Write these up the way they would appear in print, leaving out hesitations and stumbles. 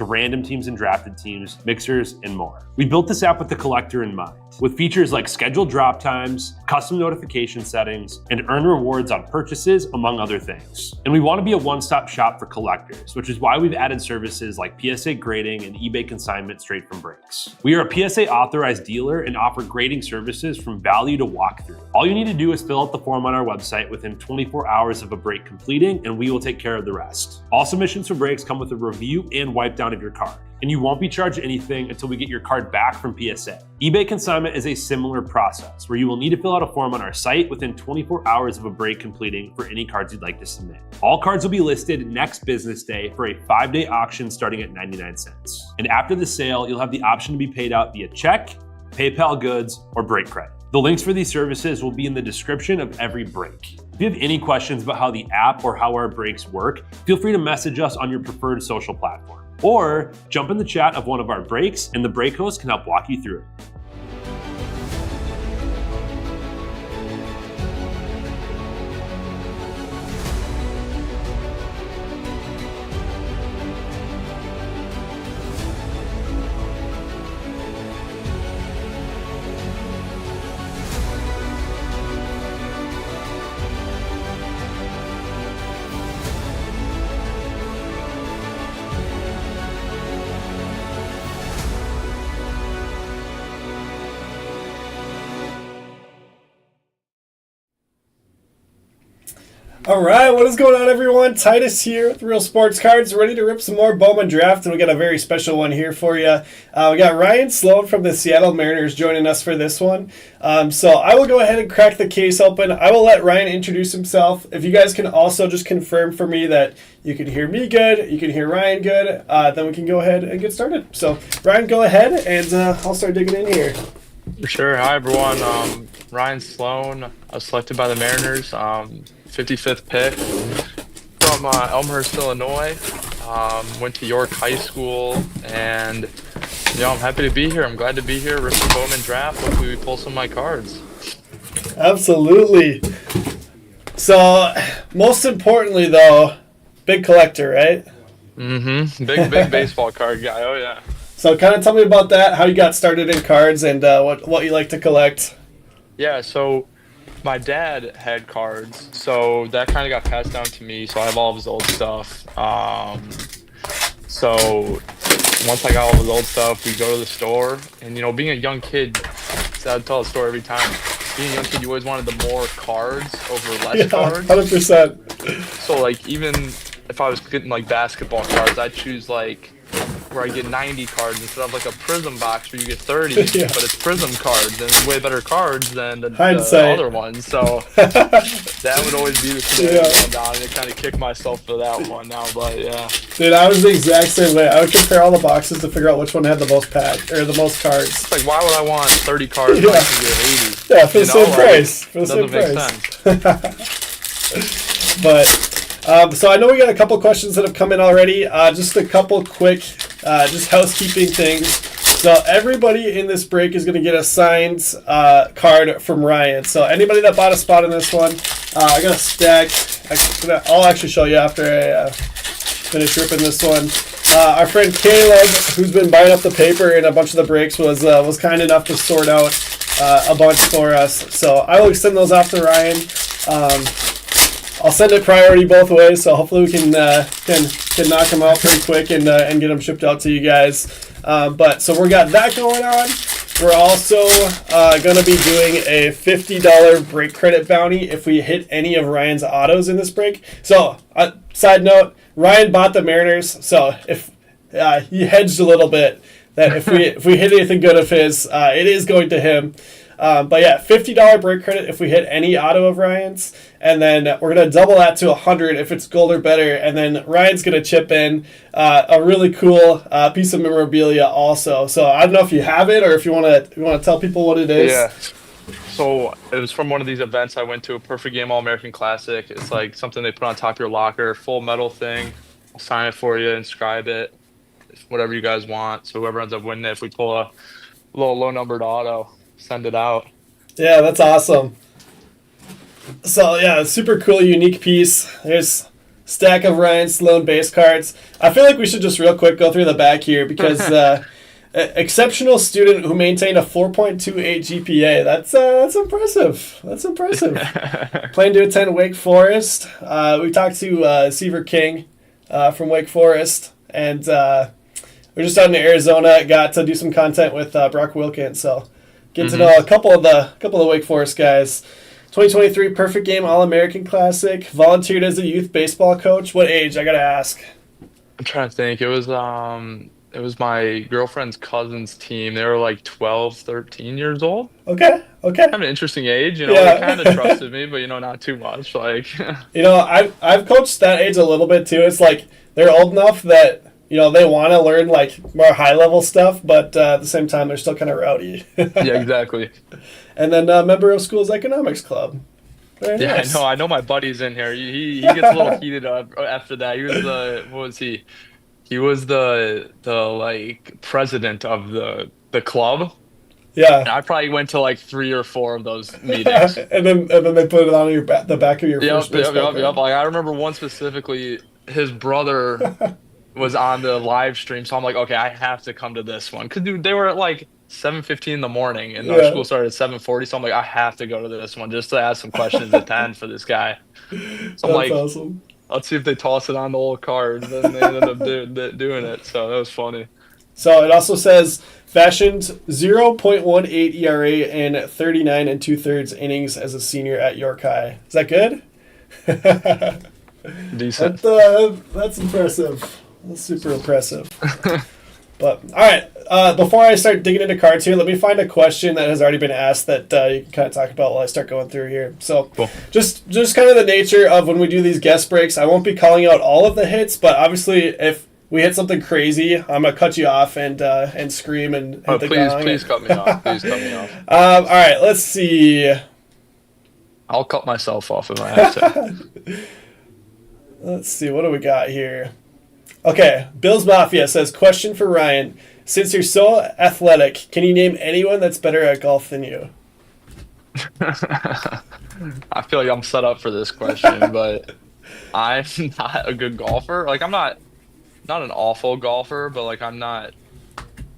to random teams and drafted teams, mixers, and more. We built this app with the collector in mind, with features like scheduled drop times, custom notification settings, and earn rewards on purchases, among other things. And we want to be a one-stop shop for collectors, which is why we've added services like PSA grading and eBay consignment straight from breaks. We are a PSA authorized dealer and offer grading services from value to walkthrough. All you need to do is fill out the form on our website within 24 hours of a break completing, and we will take care of the rest. All submissions for breaks come with a review and wipe down of your card, and you won't be charged anything until we get your card back from PSA. eBay consignment is a similar process where you will need to fill out a form on our site within 24 hours of a break completing for any cards you'd like to submit. All cards will be listed next business day for a 5-day auction starting at 99 cents. And after the sale, you'll have the option to be paid out via check, PayPal goods, or break credit. The links for these services will be in the description of every break. If you have any questions about how the app or how our breaks work, feel free to message us on your preferred social platform. Or jump in the chat of one of our breaks and the break host can help walk you through it. All right, what is going on, everyone? Titus here with Real Sports Cards, ready to rip some more Bowman draft, and we got a very special one here for you. We got Ryan Sloan from the Seattle Mariners joining us for this one. So I will go ahead and crack the case open. I will let Ryan introduce himself. If you guys can also just confirm for me that you can hear me good, you can hear Ryan good, then we can go ahead and get started. So Ryan, go ahead, and I'll start digging in here. For sure. Hi, everyone. Ryan Sloan. I was selected by the Mariners. 55th pick from Elmhurst, Illinois. Went to York High School, and I'm happy to be here. I'm glad to be here. Rip the Bowman draft. Hopefully we pull some of my cards. Absolutely. So, most importantly, though, big collector, right? Mm-hmm. Big baseball card guy. Oh, yeah. So kind of tell me about that, how you got started in cards, and what you like to collect. Yeah, so my dad had cards, so that kind of got passed down to me, so I have all of his old stuff. So once I got all of his old stuff, we go to the store, and, being a young kid, so I'd tell a story every time. Being a young kid, you always wanted the more cards over less cards. 100%. So, even if I was getting, basketball cards, I'd choose, where I get 90 cards instead of a Prism box where you get 30, yeah. But it's Prism cards and it's way better cards than the other ones. So that would always be the scenario going down, and I kind of kick myself for that one now. But yeah, dude, I was the exact same way. I would compare all the boxes to figure out which one had the most the most cards. It's why would I want 30 cards when I can get 80? Yeah, for the same price. For the same price. Sense. But so I know we got a couple questions that have come in already. Just a couple quick, just housekeeping things. So everybody in this break is going to get a signed card from Ryan. So anybody that bought a spot in this one, I got a stack. I'll actually show you after I finish ripping this one. Our friend Caleb, who's been buying up the paper in a bunch of the breaks, was kind enough to sort out a bunch for us. So I will send those off to Ryan. I'll send it priority both ways, so hopefully we can knock them out pretty quick and get them shipped out to you guys. But so we got that going on. We're also going to be doing a $50 break credit bounty if we hit any of Ryan's autos in this break. So side note, Ryan bought the Mariners, so if he hedged a little bit that if we hit anything good of his, it is going to him. But yeah, $50 break credit if we hit any auto of Ryan's, and then we're gonna double that to $100 if it's gold or better, and then Ryan's gonna chip in a really cool piece of memorabilia also. So I don't know if you have it or if you wanna tell people what it is. Yeah. So it was from one of these events I went to, a Perfect Game All-American Classic. It's like something they put on top of your locker, full metal thing. I'll sign it for you, inscribe it, whatever you guys want. So whoever ends up winning it, if we pull a little low-numbered auto, send it out. Yeah, that's awesome. So yeah, super cool, unique piece. There's stack of Ryan Sloan base cards. I feel like we should just real quick go through the back here because exceptional student who maintained a 4.28 GPA. That's impressive. That's impressive. Planning to attend Wake Forest. We talked to Seaver King from Wake Forest, and we're just out in Arizona. Got to do some content with Brock Wilkins, so get to know a couple of the Wake Forest guys. 2023 Perfect Game All-American Classic. Volunteered as a youth baseball coach. What age? I gotta ask. I'm trying to think. It was my girlfriend's cousin's team. They were like 12, 13 years old. Okay. Kind of an interesting age, They kind of trusted me, but not too much. Like, I've coached that age a little bit too. It's like they're old enough that they want to learn like more high level stuff, but at the same time they're still kind of rowdy. Yeah, exactly. And then a member of school's economics club. Very nice. I know my buddy's in here. He gets a little heated up after that. He was what was he? He was the like president of the club. Yeah. And I probably went to like 3 or 4 of those meetings. and then they put it on the back of your first baseball card. Like I remember one specifically. His brother was on the live stream, so I'm like, okay, I have to come to this one because dude, they were at like 7:15 in the morning, and our school started at 7:40. So I'm like, I have to go to this one just to ask some questions at 10 for this guy. So I'm like, awesome. Let's see if they toss it on the old card. And they ended up doing it, so that was funny. So it also says fashioned 0.18 ERA in 39 2/3 innings as a senior at York High. Is that good? Decent. That's impressive. That's super impressive. But all right, before I start digging into cards here, let me find a question that has already been asked that you can kind of talk about while I start going through here. So cool. Just kind of the nature of when we do these guest breaks, I won't be calling out all of the hits, but obviously if we hit something crazy, I'm gonna cut you off and scream and hit the gong. Please cut me off. Please cut me off. All right, let's see. I'll cut myself off if I have to. Let's see, what do we got here? Okay, Bill's Mafia says, question for Ryan. Since you're so athletic, can you name anyone that's better at golf than you? I feel like I'm set up for this question, but I'm not a good golfer. Like, I'm not an awful golfer, but like I'm not,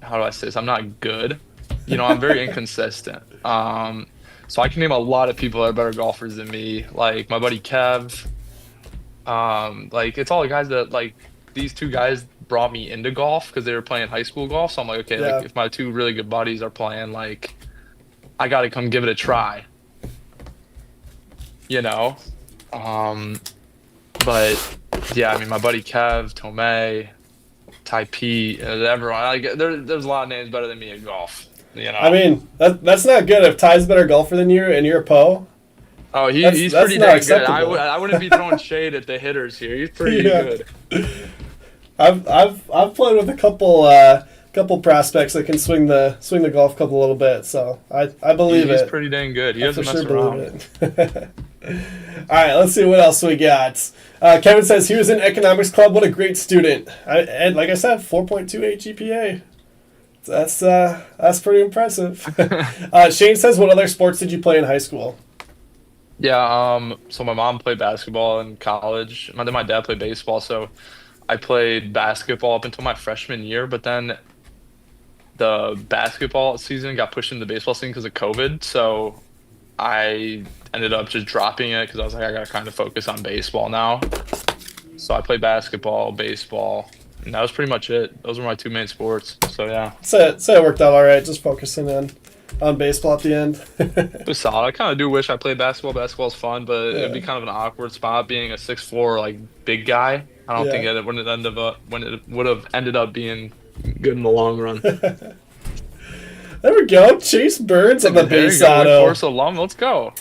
how do I say this? I'm not good. I'm very inconsistent. So I can name a lot of people that are better golfers than me. Like my buddy Kev. Like it's all the guys that like these 2 guys brought me into golf because they were playing high school golf. So I'm like, okay, like if my 2 really good buddies are playing, like I got to come give it a try. But yeah, I mean, my buddy Kev, Tomei, Ty Pete, everyone. Like, there's a lot of names better than me at golf. I mean, that's not good. If Ty's a better golfer than you and you're a Pro. Oh, he's pretty dang good. I wouldn't be throwing shade at the hitters here. He's pretty good. I've played with a couple prospects that can swing the golf club a little bit. So I believe it. He's pretty dang good. He doesn't mess around. All right, let's see what else we got. Kevin says he was in economics club. What a great student. And like I said, 4.28 GPA. That's pretty impressive. Shane says, what other sports did you play in high school? Yeah, so my mom played basketball in college. Then my dad played baseball, so I played basketball up until my freshman year, but then the basketball season got pushed into the baseball season because of COVID, so I ended up just dropping it because I was like, I got to kind of focus on baseball now. So I played basketball, baseball, and that was pretty much it. Those were my 2 main sports, so yeah. So it worked out all right, just focusing on baseball at the end. It was solid. I kind of do wish I played basketball. Basketball's fun, but it'd be kind of an awkward spot being a 6'4" like big guy. I don't think it would have ended up being good in the long run. There we go. Chase Burns on the base auto. Wake Forest alum. Let's go.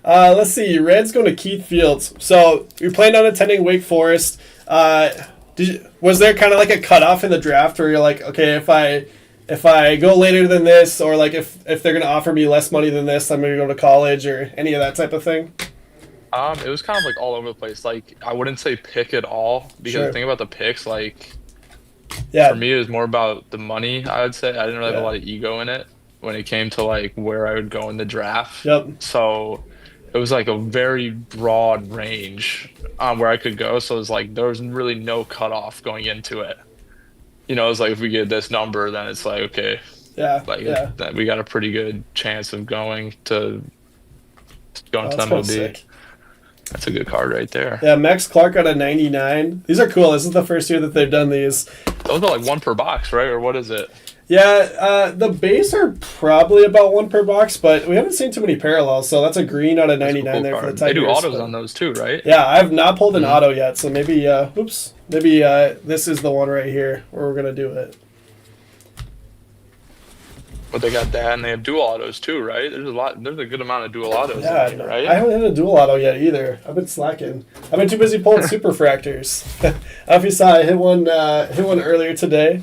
Let's see. Red's going to Keith Fields. So you're planning on attending Wake Forest. Was there kind of like a cutoff in the draft where you're like, okay, if I go later than this, or like if they're going to offer me less money than this, I'm going to go to college, or any of that type of thing? It was kind of like all over the place. Like I wouldn't say pick at all because the thing about the picks, like for me, it was more about the money. I would say I didn't really have a lot of ego in it when it came to like where I would go in the draft. Yep. So it was like a very broad range where I could go. So it was like there was really no cutoff going into it. You know, it's like if we get this number, then it's like okay, Yeah. like Yeah. that we got a pretty good chance of going to Oh, the that's kind of MLB. sick. That's a good card right there. Yeah, Max Clark out of 99. These are cool. This is the first year that they've done these. Those are like one per box, right? Or what is it? Yeah, the base are probably about one per box, but we haven't seen too many parallels, so that's a green out of That's a 99 cool there for the card. Tigers. They do autos but- on those too, right? Yeah, I have not pulled an Mhm. auto yet, so maybe, maybe this is the one right here where we're going to do it. But they got that, and they have dual autos too, right? There's a good amount of dual autos, Yeah, in there, right? I haven't hit a dual auto yet either. I've been slacking. I've been too busy pulling super fractors. I don't know if you saw, I hit one earlier today.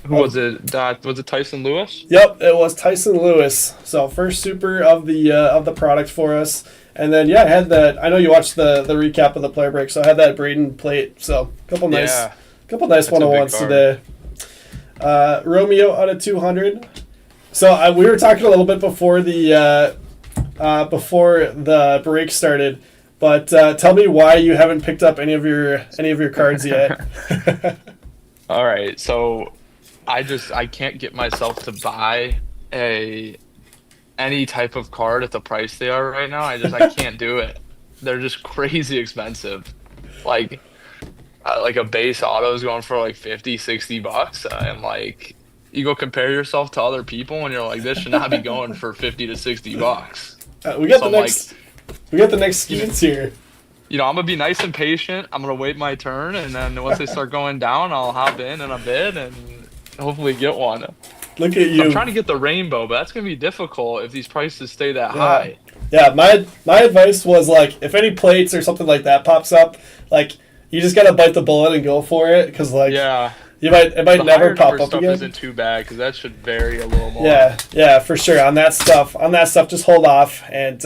Who was it? Was it Tyson Lewis? Yep, it was Tyson Lewis. So first super of the product for us. And then I had that. I know you watched the recap of the player break, so I had that Braden plate. So couple nice Yeah. That's a big 101s card. today. Romeo out of 200. So we were talking a little bit before the break started, but tell me why you haven't picked up any of your cards yet. All right, so I can't get myself to buy any type of card at the price they are right now. I can't do it. They're just crazy expensive. Like a base auto is going for like $50-$60, and like you go compare yourself to other people, and you're like, this should not be going for $50 to $60. We got So the next skeins here. You know, I'm gonna be nice and patient. I'm gonna wait my turn, and then once they start going down, I'll hop in a bid and hopefully get one. Look at you. I'm trying to get the rainbow, but that's gonna be difficult if these prices stay that high. Yeah, my advice was like, if any plates or something like that pops up, like you just gotta bite the bullet and go for it, because like Yeah, it might the never higher pop number up stuff again. isn't too bad because that should vary a little more. Yeah, for sure. On that stuff, just hold off, and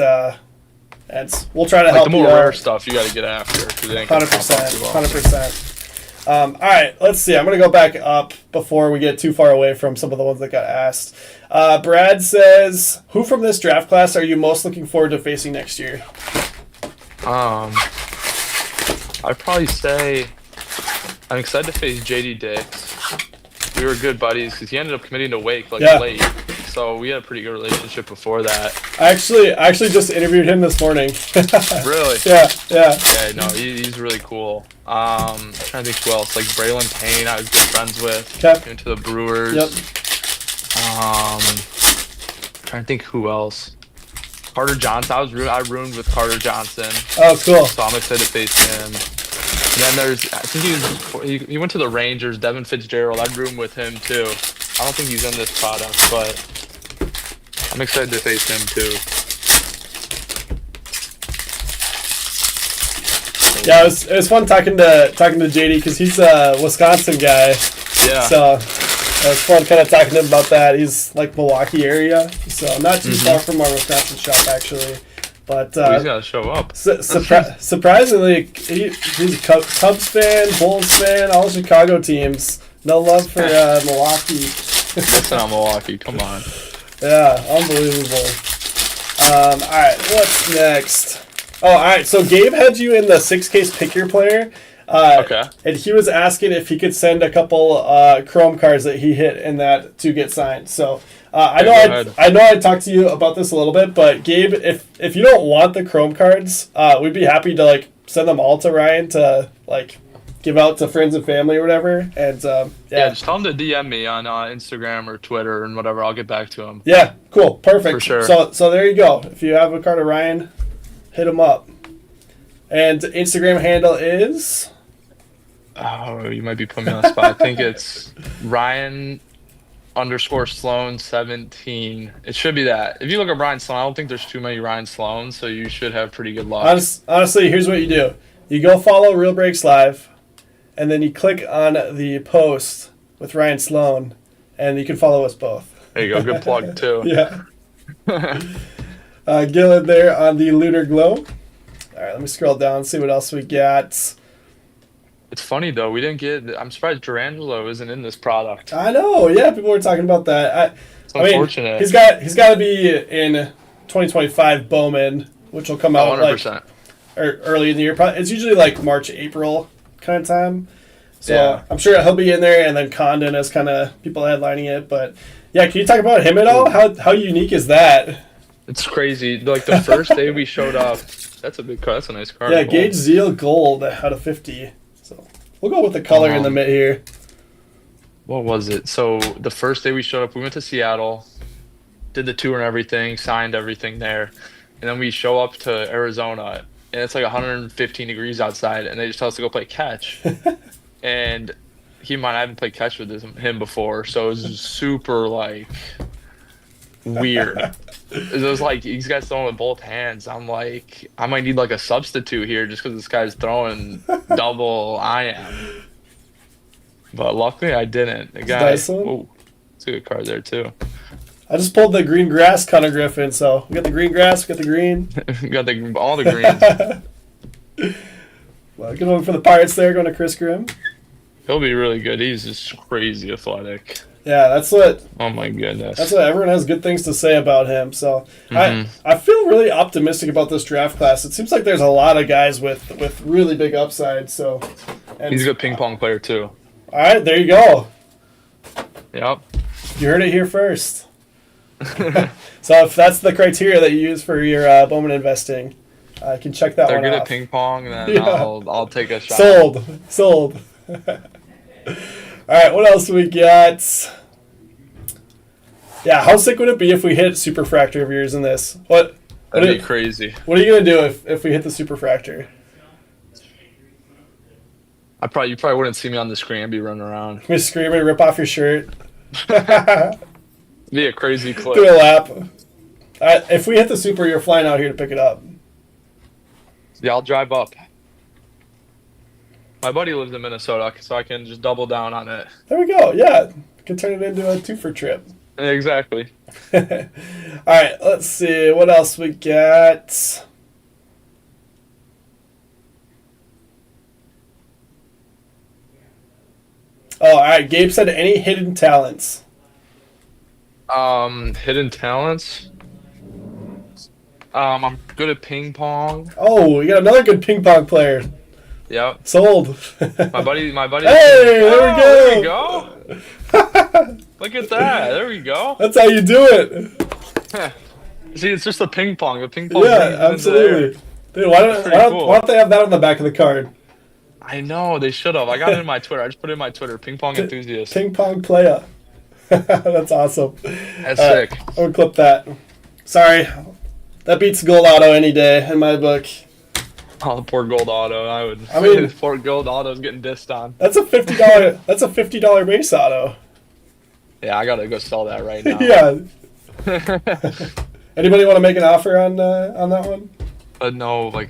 we'll try to Like help the more you rare out. stuff, you got to get after. 'Cause it ain't gonna pop up 100%, too well. 100%. All right, let's see. I'm gonna go back up before we get too far away from some of the ones that got asked. Brad says, "Who from this draft class are you most looking forward to facing next year?" I'd probably say I'm excited to face JD Dix. We were good buddies because he ended up committing to Wake late, so we had a pretty good relationship before that. I actually just interviewed him this morning. Really? Yeah. Yeah, no, he's really cool. I'm trying to think who else. Like Braylon Payne, I was good friends with. Okay. Went to the Brewers. Yep. Trying to think who else. Carter Johnson. I roomed with Carter Johnson, Oh, cool. so I'm excited to face him. And then I think he went to the Rangers. Devin Fitzgerald. I'd room with him too. I don't think he's in this product, but I'm excited to face him too. Yeah, it was fun talking to JD because he's a Wisconsin guy. Yeah. So it was fun kind of talking to him about that. He's like Milwaukee area, so not too far from our Wisconsin shop actually. But He's got to show up. surprisingly, he's a Cubs fan, Bulls fan, all Chicago teams. No love for Milwaukee. Listen on Milwaukee. Come on. Yeah, unbelievable. All right, what's next? Oh, all right. So Gabe had you in the 6-case pick your player. Okay. And he was asking if he could send a couple Chrome cards that he hit in that to get signed. So I know I talked to you about this a little bit, but Gabe, if you don't want the Chrome cards, we'd be happy to like send them all to Ryan to like give out to friends and family or whatever. And Yeah, just tell him to DM me on Instagram or Twitter and whatever. I'll get back to him. Yeah, cool, perfect. For sure. So there you go. If you have a card of Ryan, hit him up. And Instagram handle is. Oh, you might be putting me on the spot. I think it's Ryan_Sloan17. It should be that. If you look at Ryan Sloan, I don't think there's too many Ryan Sloans, so you should have pretty good luck. Honestly, here's what you do. You go follow Real Breaks Live, and then you click on the post with Ryan Sloan, and you can follow us both. There you go. Good plug, too. Yeah. Gillard there on the Lunar Glow. All right, let me scroll down and see what else we got. It's funny, though. I'm surprised Durangelo isn't in this product. I know, yeah, people were talking about that. It's unfortunate. He's got to be in 2025 Bowman, which will come out like 100%. early in the year. Probably, it's usually like March, April kind of time. So Yeah. I'm sure he'll be in there, and then Condon as kind of people headlining it. But yeah, can you talk about him at all? How unique is that? It's crazy. Like the first day we showed up, that's a big car. That's a nice car. Yeah, Gage Zeal Gold out of 50. So we'll go with the color in the mid here. What was it? So the first day we showed up, we went to Seattle, did the tour and everything, signed everything there, and then we show up to Arizona, and it's like 115 degrees outside, and they just tell us to go play catch. And I haven't played catch with him before, so it was super like weird. It was like these guys throwing with both hands. I'm like, I might need like a substitute here just because this guy's throwing double I am. But luckily I didn't. The guy, nice one. oh, it's a good card there too. I just pulled the green grass Connor Griffin, so we got the green grass, we got the green. Got all the greens. Well, good one for the Pirates there, going to Chris Grimm. He'll be really good. He's just crazy athletic. Yeah, that's what Oh my goodness. everyone has good things to say about him. So Mhm. I feel really optimistic about this draft class. It seems like there's a lot of guys with really big upside. So and, He's a good ping pong player too. All right, there you go. Yep. You heard it here first. So if that's the criteria that you use for your Bowman investing, I can check that They're one good off. at ping pong, then Yeah. I'll take a shot. Sold. All right, what else we got? Yeah, how sick would it be if we hit Superfractor of yours in this? That'd be crazy. What are you gonna do if we hit the Superfractor? You probably wouldn't see me on the screen. I'd be running around. We scream and rip off your shirt. Be a crazy clip. Do a lap. If we hit the Super, you're flying out here to pick it up. Yeah, I'll drive up. My buddy lives in Minnesota, so I can just double down on it. There we go. Yeah, we can turn it into a twofer trip. Exactly. All right, let's see what else we got. Oh, all right. Gabe said any hidden talents. Hidden talents. I'm good at ping pong. Oh, we got another good ping pong player. Yep. Sold. My buddy. Hey, there we go. There we go. Look at that. There we go. That's how you do it. See, it's just a ping pong. The ping pong. Yeah, absolutely. Dude, why don't they have that on the back of the card? I know they should have. I got it in my Twitter. I just put it in my Twitter. Ping pong enthusiast. Ping pong player. That's awesome. That's sick. I'm gonna clip that. Sorry, that beats Gold Auto any day in my book. Oh, the poor gold auto. I mean, poor gold auto's getting dissed on. That's a $50. That's a $50 base auto. Yeah, I gotta go sell that right now. Yeah. Anybody want to make an offer on that one? No, like,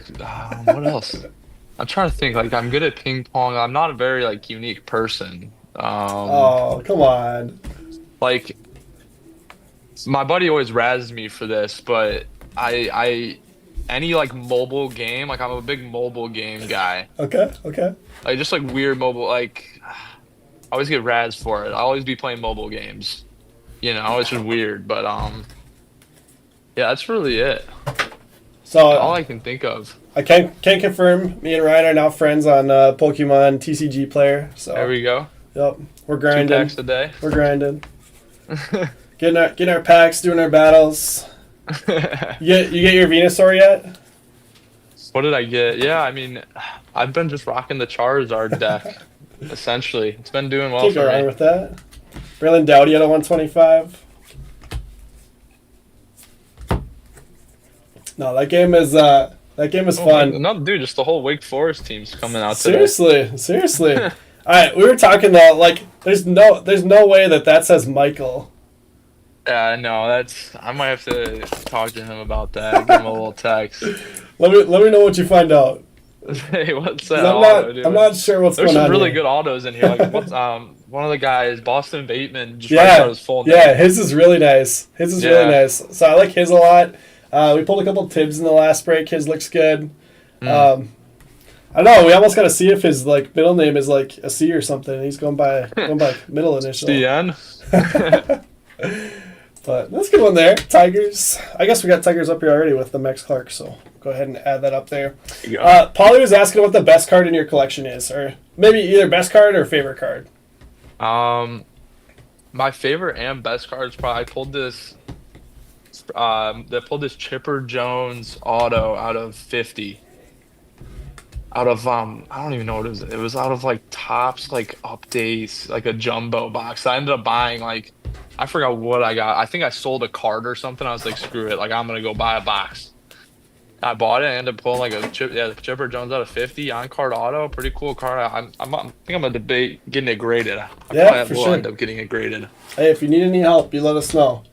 what else? I'm trying to think. Like, I'm good at ping pong. I'm not a very like unique person. Oh, come on. Like, my buddy always razzes me for this, but I any like mobile game, like I'm a big mobile game guy. Okay. Like just like weird mobile, like I always get razzed for it. I always be playing mobile games. You know, it's just weird, but yeah, that's really it. So All I can think of. I can confirm. Me and Ryan are now friends on Pokemon TCG Player. So There we go. Yep, we're 2 grinding. packs a day. We're grinding. Getting our packs, doing our battles. You get your Venusaur yet? What did I get? Yeah, I mean, I've been just rocking the Charizard deck. Essentially, it's been doing well Can't for go wrong me. with that. Braylon Dowdy at a 125. No, that game is fun. No, dude, just the whole Wake Forest team's coming out today. Seriously. All right, we were talking though. Like, there's no way that says Michael. Yeah, no, I might have to talk to him about that. Give him a little text. Let me know what you find out. Hey, what's that? 'Cause I'm not sure what's There's going on. some really here. good autos in here. Like what's one of the guys, Boston Bateman, just writes out his full name. Yeah, his is really nice. Really nice. So I like his a lot. We pulled a couple Tibbs in the last break. His looks good. I don't know. We almost got to see if his like middle name is like a C or something. He's going by middle initial. CN. But that's a good one there. Tigers. I guess we got Tigers up here already with the Max Clark, so go ahead and add that up there. Paulie was asking what the best card in your collection is, or maybe either best card or favorite card. My favorite and best card is probably they pulled this Chipper Jones auto out of 50. Out of I don't even know what it was. It was out of like Topps like updates, like a jumbo box. I ended up buying like I forgot what I got. I think I sold a card or something. I was like, screw it, like I'm gonna go buy a box. I bought it. I ended up pulling like a Chipper Jones out of 50 on card auto. Pretty cool card. I think I'm gonna debate getting it graded. I Yeah, for will sure. end up getting it graded. Hey, if you need any help, you let us know.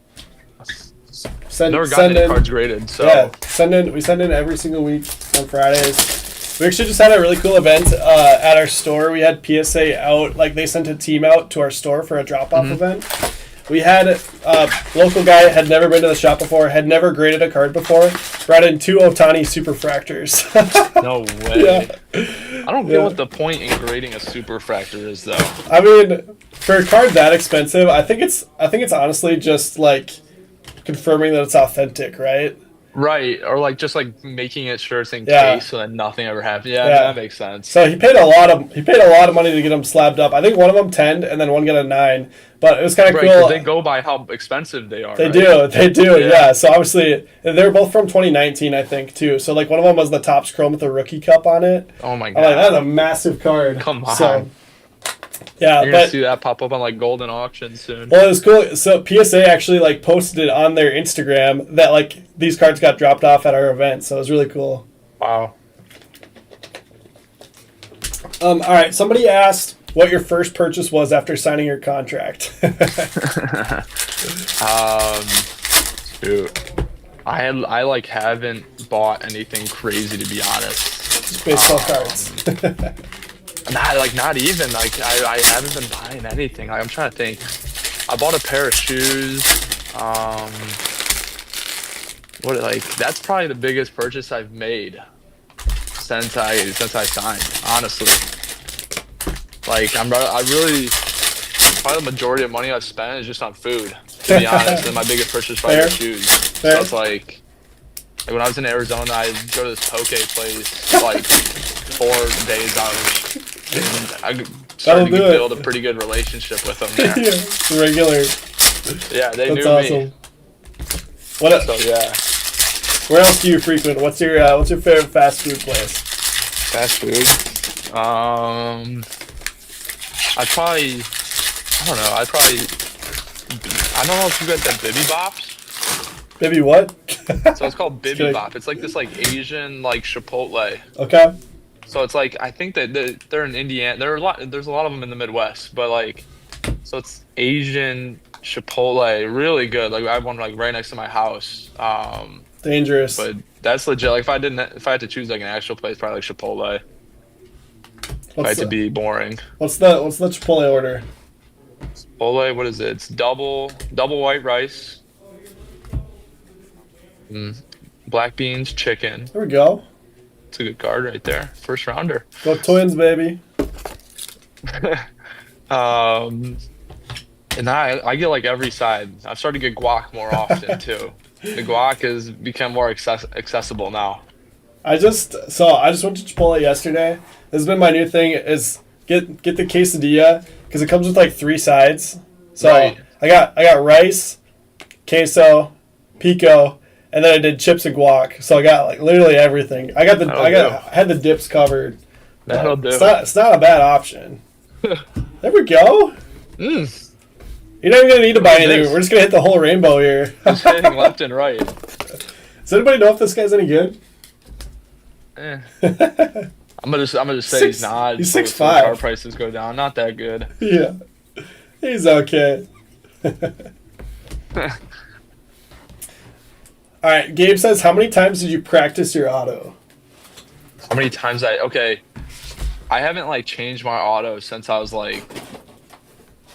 Never gotten any cards graded, so yeah, we send in every single week on Fridays. We actually just had a really cool event at our store. We had PSA out, like they sent a team out to our store for a drop-off event. We had a local guy, had never been to the shop before, had never graded a card before, brought in 2 Otani Superfractors. No way. Yeah. I don't get what the point in grading a Superfractor is, though. I mean, for a card that expensive, I think it's honestly just like confirming that it's authentic, right? Right, or like just like making it sure it's in case so that nothing ever happens. Yeah, that makes sense. So he paid a lot of money to get them slabbed up. I think one of them 10 and then one got a 9. But it was kind of cool. They go by how expensive they are. They do. Yeah. So obviously they were both from 2019, I think, too. So like one of them was the Topps Chrome with a rookie cup on it. Oh my god, I'm like, that's a massive card. Come on. So, yeah, you're gonna see that pop up on like Golden Auction soon. Well, it was cool. So PSA actually like posted it on their Instagram that like these cards got dropped off at our event. So it was really cool. Wow. All right. Somebody asked what your first purchase was after signing your contract. Shoot. I like haven't bought anything crazy, to be honest. Just baseball cards. Not even like I haven't been buying anything. Like, I'm trying to think. I bought a pair of shoes. That's probably the biggest purchase I've made since I signed. Honestly, like I really probably the majority of money I've spent is just on food. To be honest, and my biggest purchase probably was shoes. So it's like when I was in Arizona, I'd go to this poke place like 4 days out. And I started to build a pretty good relationship with them there. Yeah, regular. Yeah, they That's knew awesome. me. So yeah. Where else do you frequent? What's your favorite fast food place? Fast food. I don't know if you got that Bibby Bops. Bibby what? So it's called Bibby Bop. It's like this like Asian like Chipotle. Okay. So it's like I think that they're in Indiana. There's a lot of them in the Midwest, but like, so it's Asian Chipotle, really good. Like I have one like right next to my house. Dangerous. But that's legit. Like if I had to choose like an actual place, probably like Chipotle. If I had to be boring. What's the Chipotle order? Chipotle, what is it? It's double white rice, black beans, chicken. There we go. It's a good card right there. First rounder. Go Twins, baby. And I get like every side. I've started to get guac more often too. The guac has become more accessible now. I just went to Chipotle yesterday. This has been my new thing is get the quesadilla because it comes with like 3 sides. So right. I got rice, queso, pico, and then I did chips and guac. So I got like literally everything. I had the dips covered. That'll do. It's not a bad option. There we go. You're not even gonna need to buy anything. We're just gonna hit the whole rainbow here. Just hitting left and right. Does anybody know if this guy's any good? I'm gonna just say he's not. He's 6'5". Car prices go down. Not that good. Yeah, he's okay. All right, Gabe says, how many times did you practice your auto? How many times I haven't like changed my auto since I was like,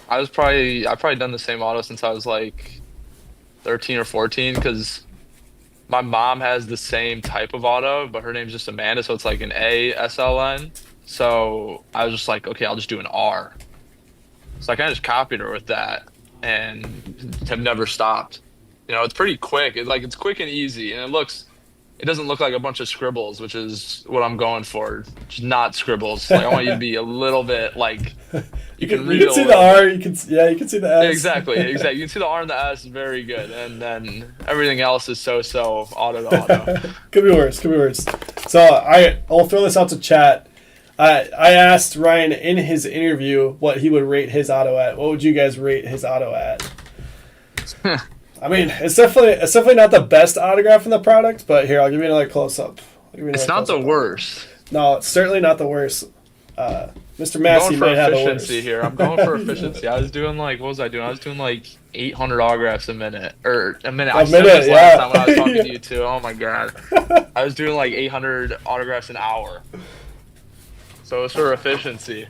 I've probably done the same auto since I was like 13 or 14 because my mom has the same type of auto, but her name's just Amanda, so it's like an ASLN. So I was just like, okay, I'll just do an R. So I kind of just copied her with that and have never stopped. You know, it's pretty quick. It's quick and easy, and it doesn't look like a bunch of scribbles, which is what I'm going for. Just not scribbles. Like I want you to be a little bit like you can read you can see the R. You can see the S. Exactly. You can see the R and the S, very good, and then everything else is so auto to auto. Could be worse. So I'll throw this out to chat. I asked Ryan in his interview what he would rate his auto at. What would you guys rate his auto at? I mean, it's definitely not the best autograph in the product, but here, I'll give you another close-up. It's not the worst. No, it's certainly not the worst. Mr. Massey might have the worst. Here. I'm going for efficiency. I was doing what was I doing? I was doing 800 autographs a minute. I said this last time when I was talking to you too. Oh my god. I was doing 800 autographs an hour. So it's for efficiency.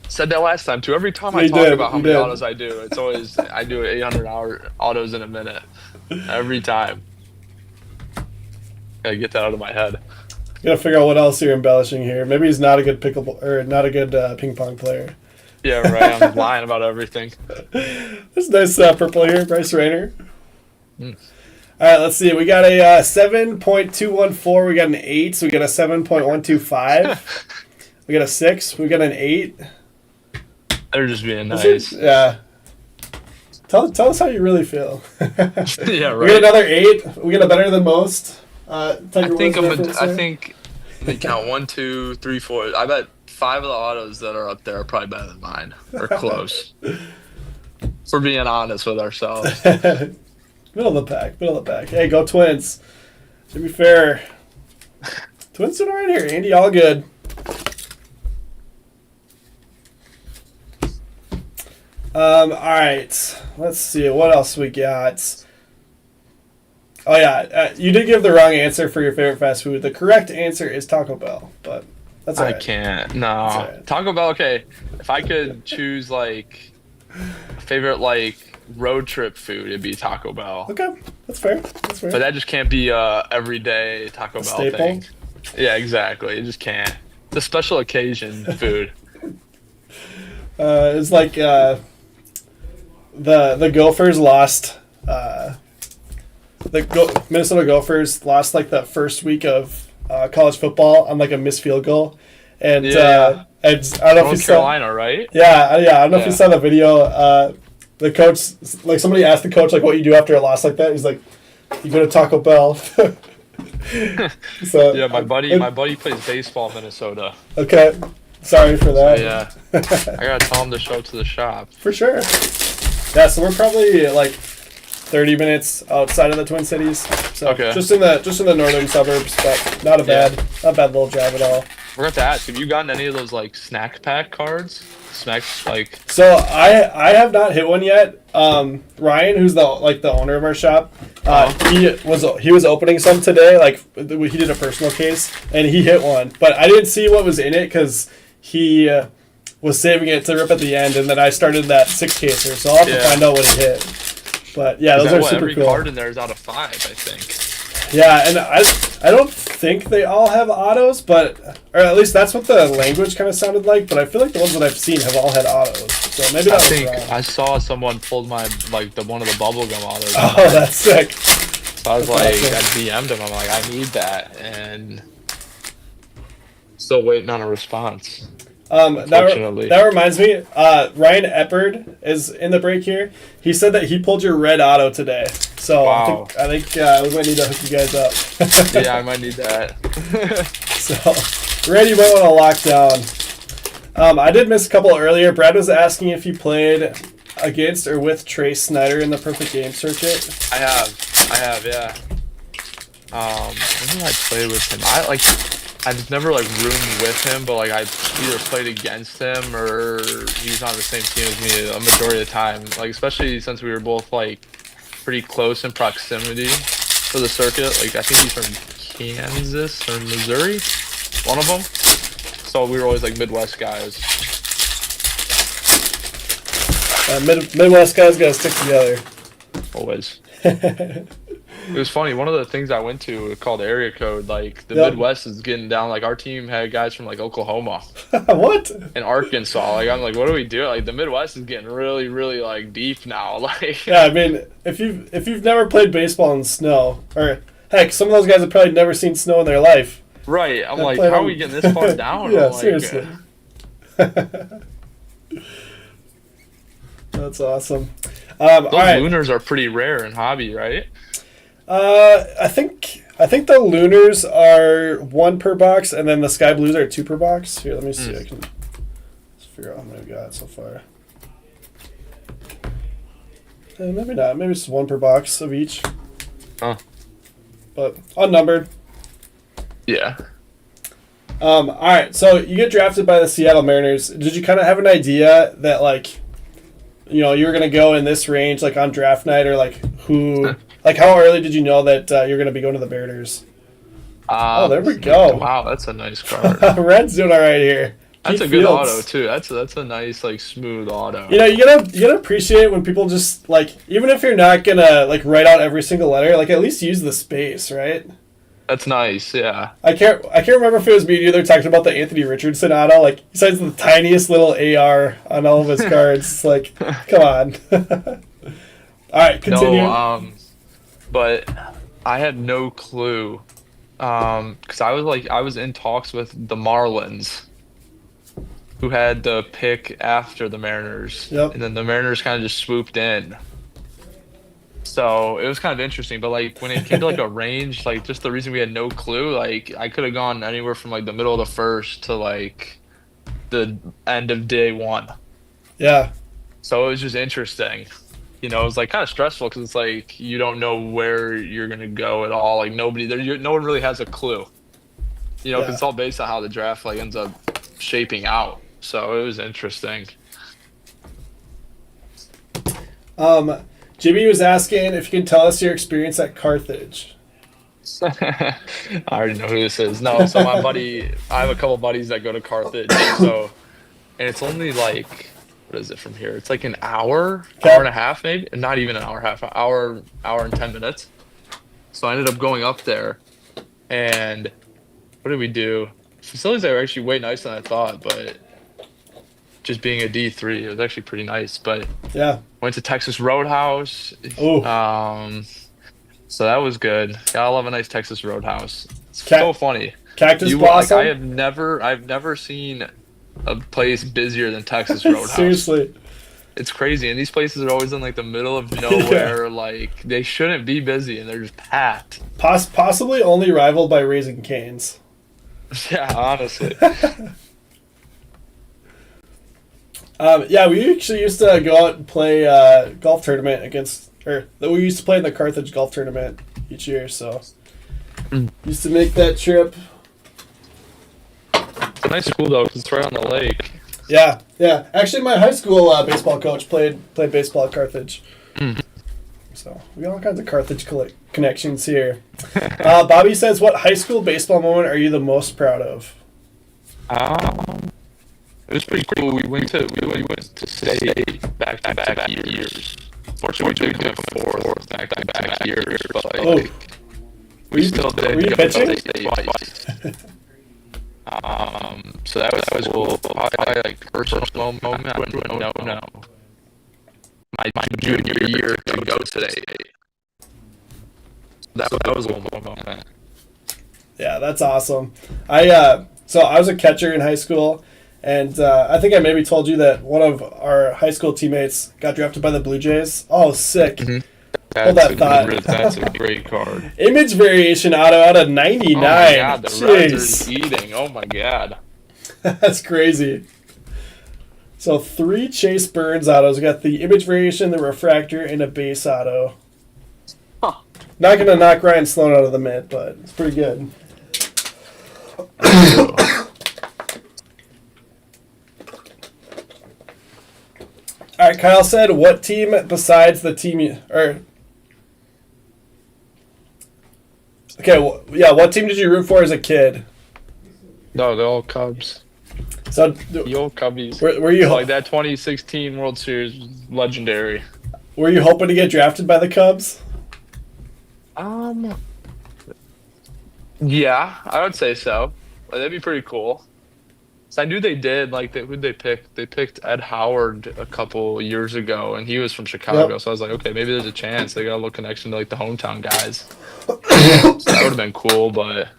Said that last time too. Every time I talk about how many autos I do, it's always I do 800 autos in a minute. Every time. Gotta get that out of my head. Gotta figure out what else you're embellishing here. Maybe he's not a good not a good ping pong player. Yeah, right. I'm lying about everything. There's nice purple here, Bryce Rayner. All right, let's see. We got a 7.214. We got an 8. So we got a 7.125. We got a 6. We got an 8. They're just being nice. Yeah. Tell us how you really feel. Yeah, right. We got another 8. We got a better than most. I think they count 1, 2, 3, 4. I bet 5 of the autos that are up there are probably better than mine or close. For being honest with ourselves. Middle of the pack. Hey, go Twins. To be fair, Twins doing all right here. Andy, all good. All right. Let's see what else we got. Oh yeah, you did give the wrong answer for your favorite fast food. The correct answer is Taco Bell, but that's all right. I can't. No, right. Taco Bell. Okay, if I could choose favorite road trip food, it'd be Taco Bell. Okay, that's fair. But that just can't be everyday Taco Bell staple thing. Yeah, exactly. It just can't. It's a special occasion food. It's like the Gophers lost. Minnesota Gophers lost the first week of college football on a missed field goal, and I don't know if you saw Carolina, right? Yeah. I don't know if you saw the video. The coach, somebody asked the coach what you do after a loss like that. He's like, you go to Taco Bell. So yeah, my buddy plays baseball in Minnesota. Okay, sorry for that. So, yeah, I gotta tell him to show up to the shop for sure. Yeah, so we're probably 30 minutes outside of the Twin Cities. So okay. Just in the northern suburbs, but not a bad little drive at all. We're going to ask, have you gotten any of those snack pack cards? So I have not hit one yet. Ryan, who's the owner of our shop, he was opening some today. He did a personal case and he hit one, but I didn't see what was in it because he was saving it to rip at the end, and then I started that 6-caser, so I'll have to find out what he hit. But yeah, those are super every cool. Every card in there is out of 5, I think. Yeah, and I don't think they all have autos, or at least that's what the language kind of sounded like. But I feel like the ones that I've seen have all had autos, so maybe that was wrong. I saw someone pulled my one of the bubblegum autos. Oh, that's sick. So I was I DM'd him. I'm like, I need that, and still waiting on a response. That reminds me, Ryan Eppard is in the break here. He said that he pulled your red auto today. So wow. I think we might need to hook you guys up. Yeah, I might need that. So, Randy might want to lock down. I did miss a couple earlier. Brad was asking if you played against or with Trace Snyder in the Perfect Game Circuit. I have, yeah. When did I play with him? I've never roomed with him, but I either played against him or he was on the same team as me a majority of the time. Especially since we were both pretty close in proximity for the circuit. I think he's from Kansas or Missouri, one of them. So we were always Midwest guys. Midwest guys gotta stick together. Always. It was funny. One of the things I went to called Area Code. The Midwest is getting down. Our team had guys from Oklahoma. What? in Arkansas. Like I'm like, what do we do? Like the Midwest is getting really, really like deep now. Like Yeah, I mean, if you've never played baseball in snow, or heck, some of those guys have probably never seen snow in their life. right. I'm That like, played how on- are we getting this far down? Yeah, I'm like, seriously. That's awesome. All those right. lunars are pretty rare in hobby, right? I think the lunars are 1 per box, and then the sky blues are 2 per box. Here, let me see. I can just figure out how many we got so far. Maybe not. Maybe it's 1 per box of each. Huh. But unnumbered. Yeah. All right. So you get drafted by the Seattle Mariners. Did you kind of have an idea that like, you know, you were gonna go in this range like on draft night, or like who? Like, how early did you know that you're going to be going to the Mariners? Oh, there we go. Wow, that's a nice card. Red's doing all right here. That's Pete a good Fields. auto too. That's a nice like smooth auto. You know, you gotta appreciate when people just like, even if you're not gonna like write out every single letter, like at least use the space, right? That's nice. Yeah. I can't remember if it was me and you that were talking about the Anthony Richardson auto. Like he signs the tiniest little AR on all of his cards. It's like, come on. All right, continue. No, but I had no clue, because I was in talks with the Marlins, who had the pick after the Mariners, Yep. and then the Mariners kind of just swooped in. So it was kind of interesting, but like when it came to like a range, like just the reason we had no clue, like I could have gone anywhere from like the middle of the first to like the end of day 1. Yeah. So it was just interesting. You know, it was like kind of stressful because it's like you don't know where you're gonna go at all. Like no one really has a clue. You know, because Yeah. it's all based on how the draft like ends up shaping out. So it was interesting. Jimmy was asking if you can tell us your experience at Carthage. I already know who this is. No, so my buddy, I have a couple buddies that go to Carthage. So, and it's only like, what is it from here? It's like an hour, Okay. hour and a half, maybe. Not even an hour and a half, an hour and 10 minutes. So I ended up going up there, and what did we do? Facilities are actually way nicer than I thought, but just being a D3, it was actually pretty nice. But Yeah. went to Texas Roadhouse. Ooh. So that was good. Gotta love a nice Texas Roadhouse. It's Cat- so funny. Cactus Like, Blossom. I've never seen a place busier than Texas Roadhouse. Seriously. It's crazy, and these places are always in like the middle of nowhere. Like they shouldn't be busy, and they're just packed. Possibly only rivaled by Raising Cane's. Yeah, honestly. Yeah, we actually used to go out and play golf tournament we used to play in the Carthage golf tournament each year, so used to make that trip. It's a nice school though, 'cause it's right on the lake. Yeah. Actually, my high school baseball coach played baseball at Carthage. So we got all kinds of Carthage connections here. Bobby says, "What high school baseball moment are you the most proud of?" It was pretty cool. We went to state back years. Fortunately, we went fourth back years, but like, Oh, we still did were you go pitching? to state twice. So that was cool. Probably like personal moment. No. My junior year to go to state. That was a little moment. Yeah, that's awesome. So I was a catcher in high school, and I think I maybe told you that one of our high school teammates got drafted by the Blue Jays. Oh, sick. Hold that thought. That's a great card. Image variation auto out of 99. Oh my god, the Reds Jeez. are eating. Oh my god. That's crazy. So 3 Chase Burns autos. We got the image variation, the refractor, and a base auto. Huh. Not going to knock Ryan Sloan out of the mid, but it's pretty good. All right, Kyle said, what team besides the team what team did you root for as a kid? No, they're all Cubs. So, The old Cubbies. were you Like that 2016 World Series was legendary. were you hoping to get drafted by the Cubs? Yeah, I would say so. Like, that'd be pretty cool. So I knew they did. Like, who'd they pick? They picked Ed Howard a couple years ago, and he was from Chicago. Yep. So I was like, okay, maybe there's a chance they got a little connection to like the hometown guys. So that would have been cool, but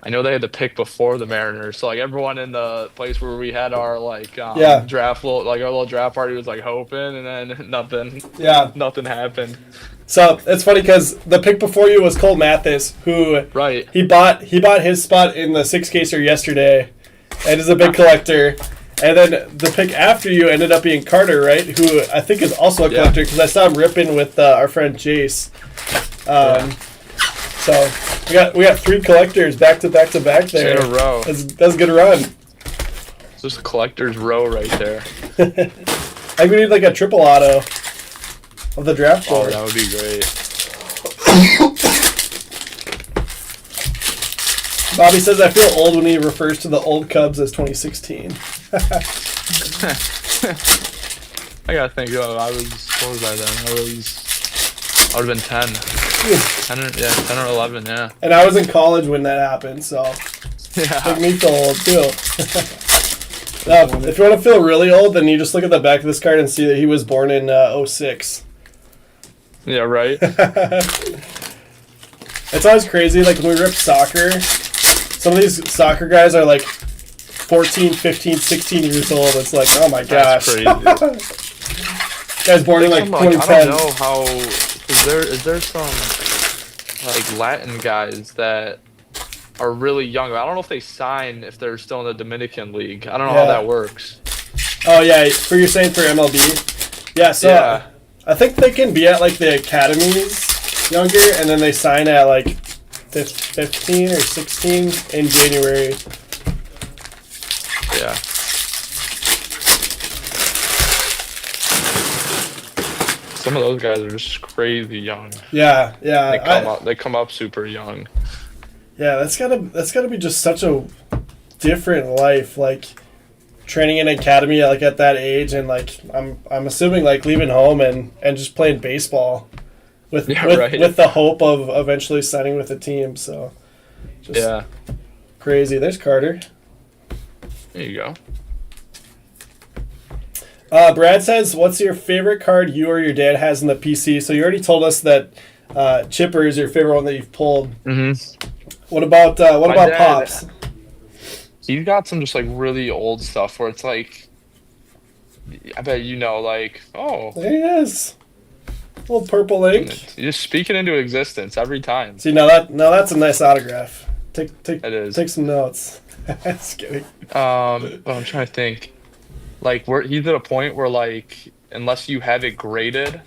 I know they had the pick before the Mariners. So like everyone in the place where we had our like draft our little draft party was like hoping, and then nothing. Yeah. Nothing happened. So it's funny because the pick before you was Cole Mathis, who he bought his spot in the 6-caser yesterday, and is a big collector. And then the pick after you ended up being Carter, right? Who I think is also a collector because I saw him ripping with our friend Jace. So we got 3 collectors back to back there. In a row. That's a good run. It's just a collector's row right there. I think we need like a triple auto of the draft board. Oh, that would be great. Bobby says, I feel old when he refers to the old Cubs as 2016. I gotta think, what was I then? I would have been 10. 10 or 11, yeah. And I was in college when that happened, so make me feel old too. If you want to feel really old, then you just look at the back of this card and see that he was born in 06. Yeah, right. It's always crazy, like when we rip soccer, some of these soccer guys are like 14, 15, 16 years old. It's like, oh my gosh. That's crazy. Guy's born in like 2010. I don't know how. Is there some like Latin guys that are really young? I don't know if they sign if they're still in the Dominican League. I don't know how that works. Oh yeah, you're saying for MLB? Yeah, so I think they can be at like the academies younger, and then they sign at like 15 or 16 in January. Yeah. Some of those guys are just crazy young. Yeah. They come up super young. Yeah, that's gotta be just such a different life, like training in an academy like at that age, and like I'm assuming like leaving home and just playing baseball with the hope of eventually signing with a team. So just crazy. There's Carter. There you go. Brad says, what's your favorite card you or your dad has in the PC? So you already told us that Chipper is your favorite one that you've pulled. Mm-hmm. What about dad, Pops? He's got some just like really old stuff where it's like, I bet like, oh. There he is. Little purple ink. You're just speaking into existence every time. See, now that's a nice autograph. Take some notes. Just kidding. I'm trying to think. Like, he's at a point where, like, unless you have it graded,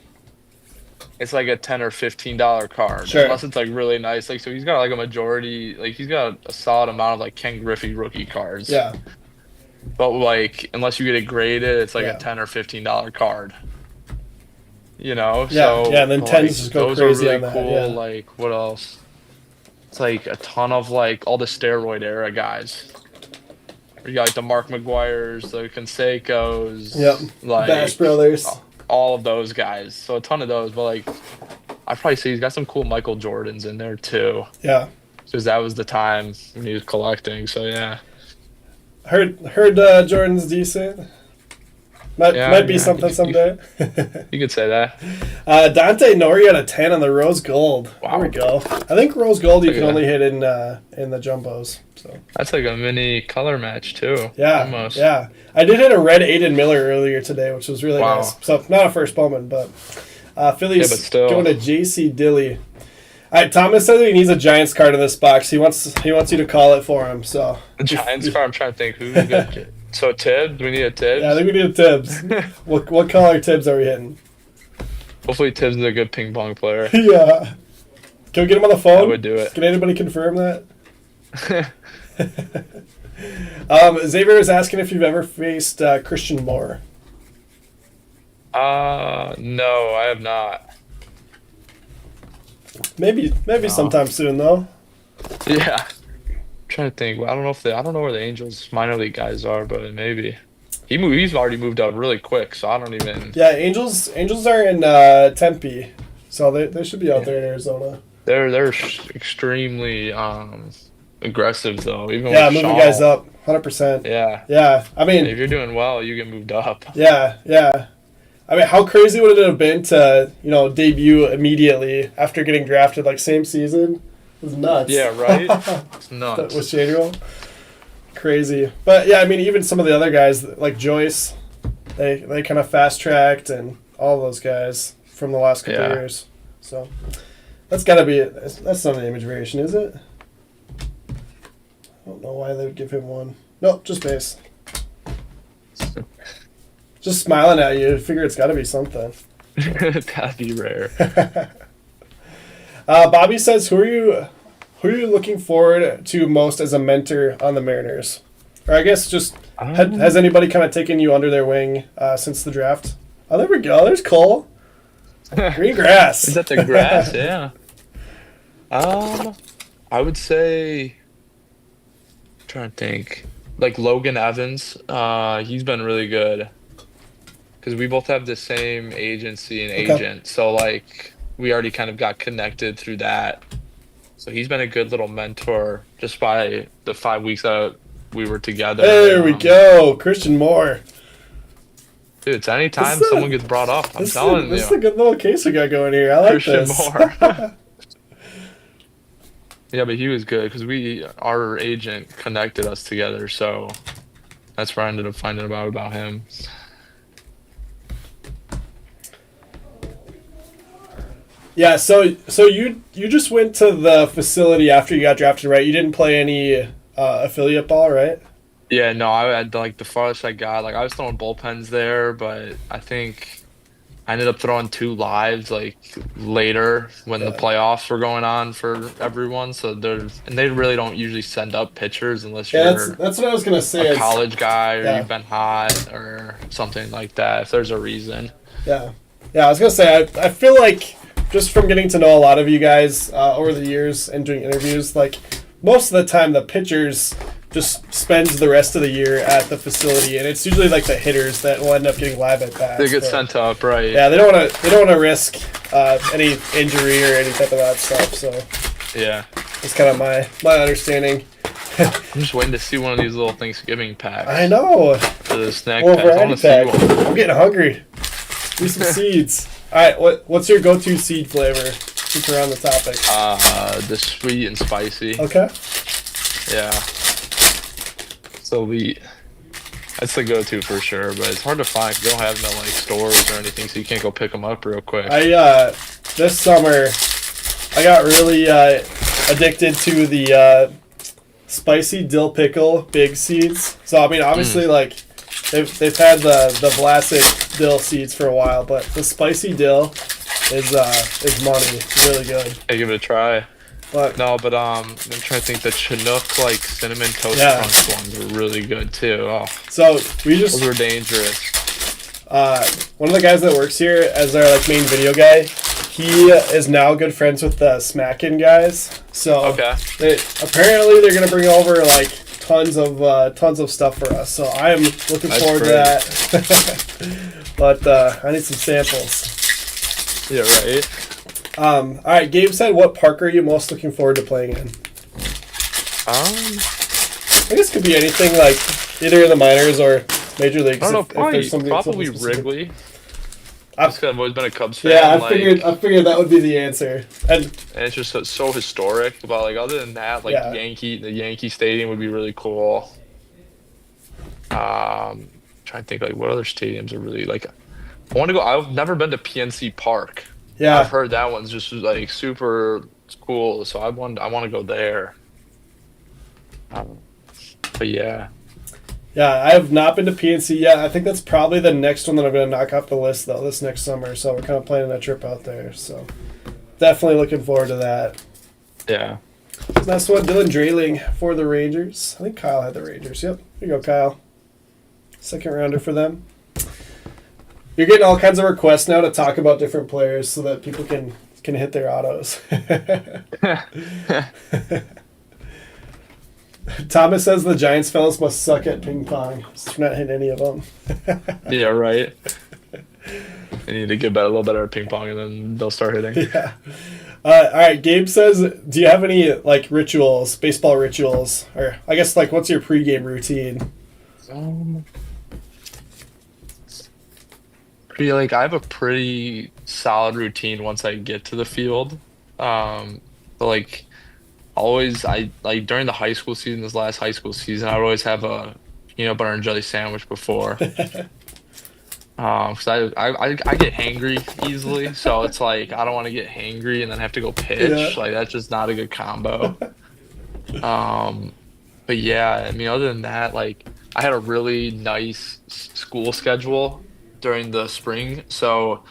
it's like a $10 or $15 card. Sure. Unless it's, like, really nice. Like, so he's got, like, a majority, like, he's got a solid amount of, like, Ken Griffey rookie cards. Yeah. But, like, unless you get it graded, it's, like, a $10 or $15 card. You know? Yeah, so, and then 10s just go those crazy are really on that. cool. Yeah. Like, what else? It's, like, a ton of, like, all the steroid era guys. You got like the Mark McGuire's, the Canseco's, like Bash Brothers, all of those guys. So a ton of those, but like I'd probably say he's got some cool Michael Jordans in there too. Yeah, because that was the time when he was collecting. So yeah, heard Jordan's decent. Might be something someday. You could say that. Dante Nori at a 10 on the rose gold. Wow. There we go. I think rose gold you can only hit in the jumbos. So that's like a mini color match too. Yeah, almost. Yeah. I did hit a red Aiden Miller earlier today, which was really nice. So not a first Bowman, but Philly's going to JC Dilly. All right, Thomas said that he needs a Giants card in this box. He wants you to call it for him. So the Giants card. I'm trying to think who's good. So Tibbs, we need a Tibbs. Yeah, I think we need a Tibbs. what color Tibbs are we hitting? Hopefully Tibbs is a good ping pong player. Yeah. Can we get him on the phone? I would do it. Can anybody confirm that? Xavier is asking if you've ever faced Christian Moore. No, I have not. Maybe sometime soon though. Yeah. Trying to think. Well, I don't know where the Angels minor league guys are, but maybe he's already moved up really quick, so I don't even. Yeah, Angels are in Tempe, so they should be out there in Arizona. They're extremely aggressive though. Even Yeah, with moving Shaw. guys up, 100%. Yeah. Yeah, I mean, If you're doing well, you get moved up. yeah, yeah. I mean, how crazy would it have been to, debut immediately after getting drafted, like same season? It was nuts. Yeah, right? It's nuts. With Shadriel. Crazy. But yeah, I mean, even some of the other guys, like Joyce, they kind of fast-tracked, and all those guys from the last couple of years. So that's got to be it. That's not an image variation, is it? I don't know why they would give him one. Nope, just base. Just smiling at you. Figure it's got to be something. That'd be rare. Bobby says, who are you looking forward to most as a mentor on the Mariners? Or I guess just has anybody kind of taken you under their wing since the draft? Oh, there we go. There's Cole. Green grass. Is that the grass? Yeah. I would say. I'm trying to think, like Logan Evans. He's been really good because we both have the same agency and agent, so like we already kind of got connected through that. So he's been a good little mentor just by the 5 weeks that we were together. There we go, Christian Moore. Dude, it's anytime someone gets brought up, I'm telling you. This is a good little case we got going here. I like Christian this. Moore. Yeah, but he was good because our agent connected us together, so that's where I ended up finding about him. Yeah, so you just went to the facility after you got drafted, right? You didn't play any affiliate ball, right? Yeah, no, I had like the farthest I got. Like I was throwing bullpens there, but I think I ended up throwing 2 lives like later when the playoffs were going on for everyone. So they really don't usually send up pitchers unless you're that's what I was gonna say. A college guy or you've been hot or something like that. If there's a reason. Yeah, I was gonna say I feel like just from getting to know a lot of you guys over the years and doing interviews, like most of the time the pitchers just spends the rest of the year at the facility, and it's usually like the hitters that will end up getting live at bats. They get sent up, right? Yeah, they don't want to risk any injury or any type of that stuff. So yeah, that's kind of my understanding. I'm just waiting to see one of these little Thanksgiving packs. I know. For the snack Or packs. I want to see one. I'm getting hungry. Do some seeds. All right, what's your go-to seed flavor? Since we're on the topic. The sweet and spicy. Okay. Yeah. So that's the go-to for sure, but it's hard to find. You don't have them at like stores or anything, so you can't go pick them up real quick. This summer, I got really addicted to the spicy dill pickle big seeds. So I mean, obviously, like they've had the classic dill seeds for a while, but the spicy dill is money. It's really good. Hey, give it a try. But I'm trying to think. The Chinook like cinnamon toast crunch ones are really good too. Oh, so those were dangerous. One of the guys that works here as our like main video guy, he is now good friends with the Smackin' guys. So apparently they're gonna bring over like tons of stuff for us. So I am looking forward to that. But I need some samples. Yeah, right. All right, Gabe said, what park are you most looking forward to playing in? I guess it could be anything, like either in the minors or major leagues. I don't know, probably Wrigley. I've always been a Cubs fan. Yeah, I figured that would be the answer. And it's just so historic. But like other than that, like the Yankee Stadium would be really cool. Trying to think like what other stadiums are really like. I want to go. I've never been to PNC Park. Yeah, I've heard that one's just like super cool. So I want to go there. But yeah. Yeah, I have not been to PNC yet. I think that's probably the next one that I'm going to knock off the list, though, this next summer. So we're kind of planning a trip out there. So definitely looking forward to that. Yeah. Next one, Dylan Drayling for the Rangers. I think Kyle had the Rangers. Yep. Here you go, Kyle. Second rounder for them. You're getting all kinds of requests now to talk about different players so that people can hit their autos. Thomas says the Giants fellas must suck at ping pong. So we're not hitting any of them. Yeah, right. They need to get a little better at ping pong, and then they'll start hitting. Yeah. All right, Gabe says, do you have any like rituals, baseball rituals, or I guess like what's your pregame routine? I have a pretty solid routine once I get to the field. But like always, I like during the high school season, this last high school season, I would always have a peanut butter and jelly sandwich before. 'Cause I get hangry easily, so it's like I don't want to get hangry and then have to go pitch. Yeah. Like that's just not a good combo. But yeah, I mean, other than that, like I had a really nice school schedule during the spring, so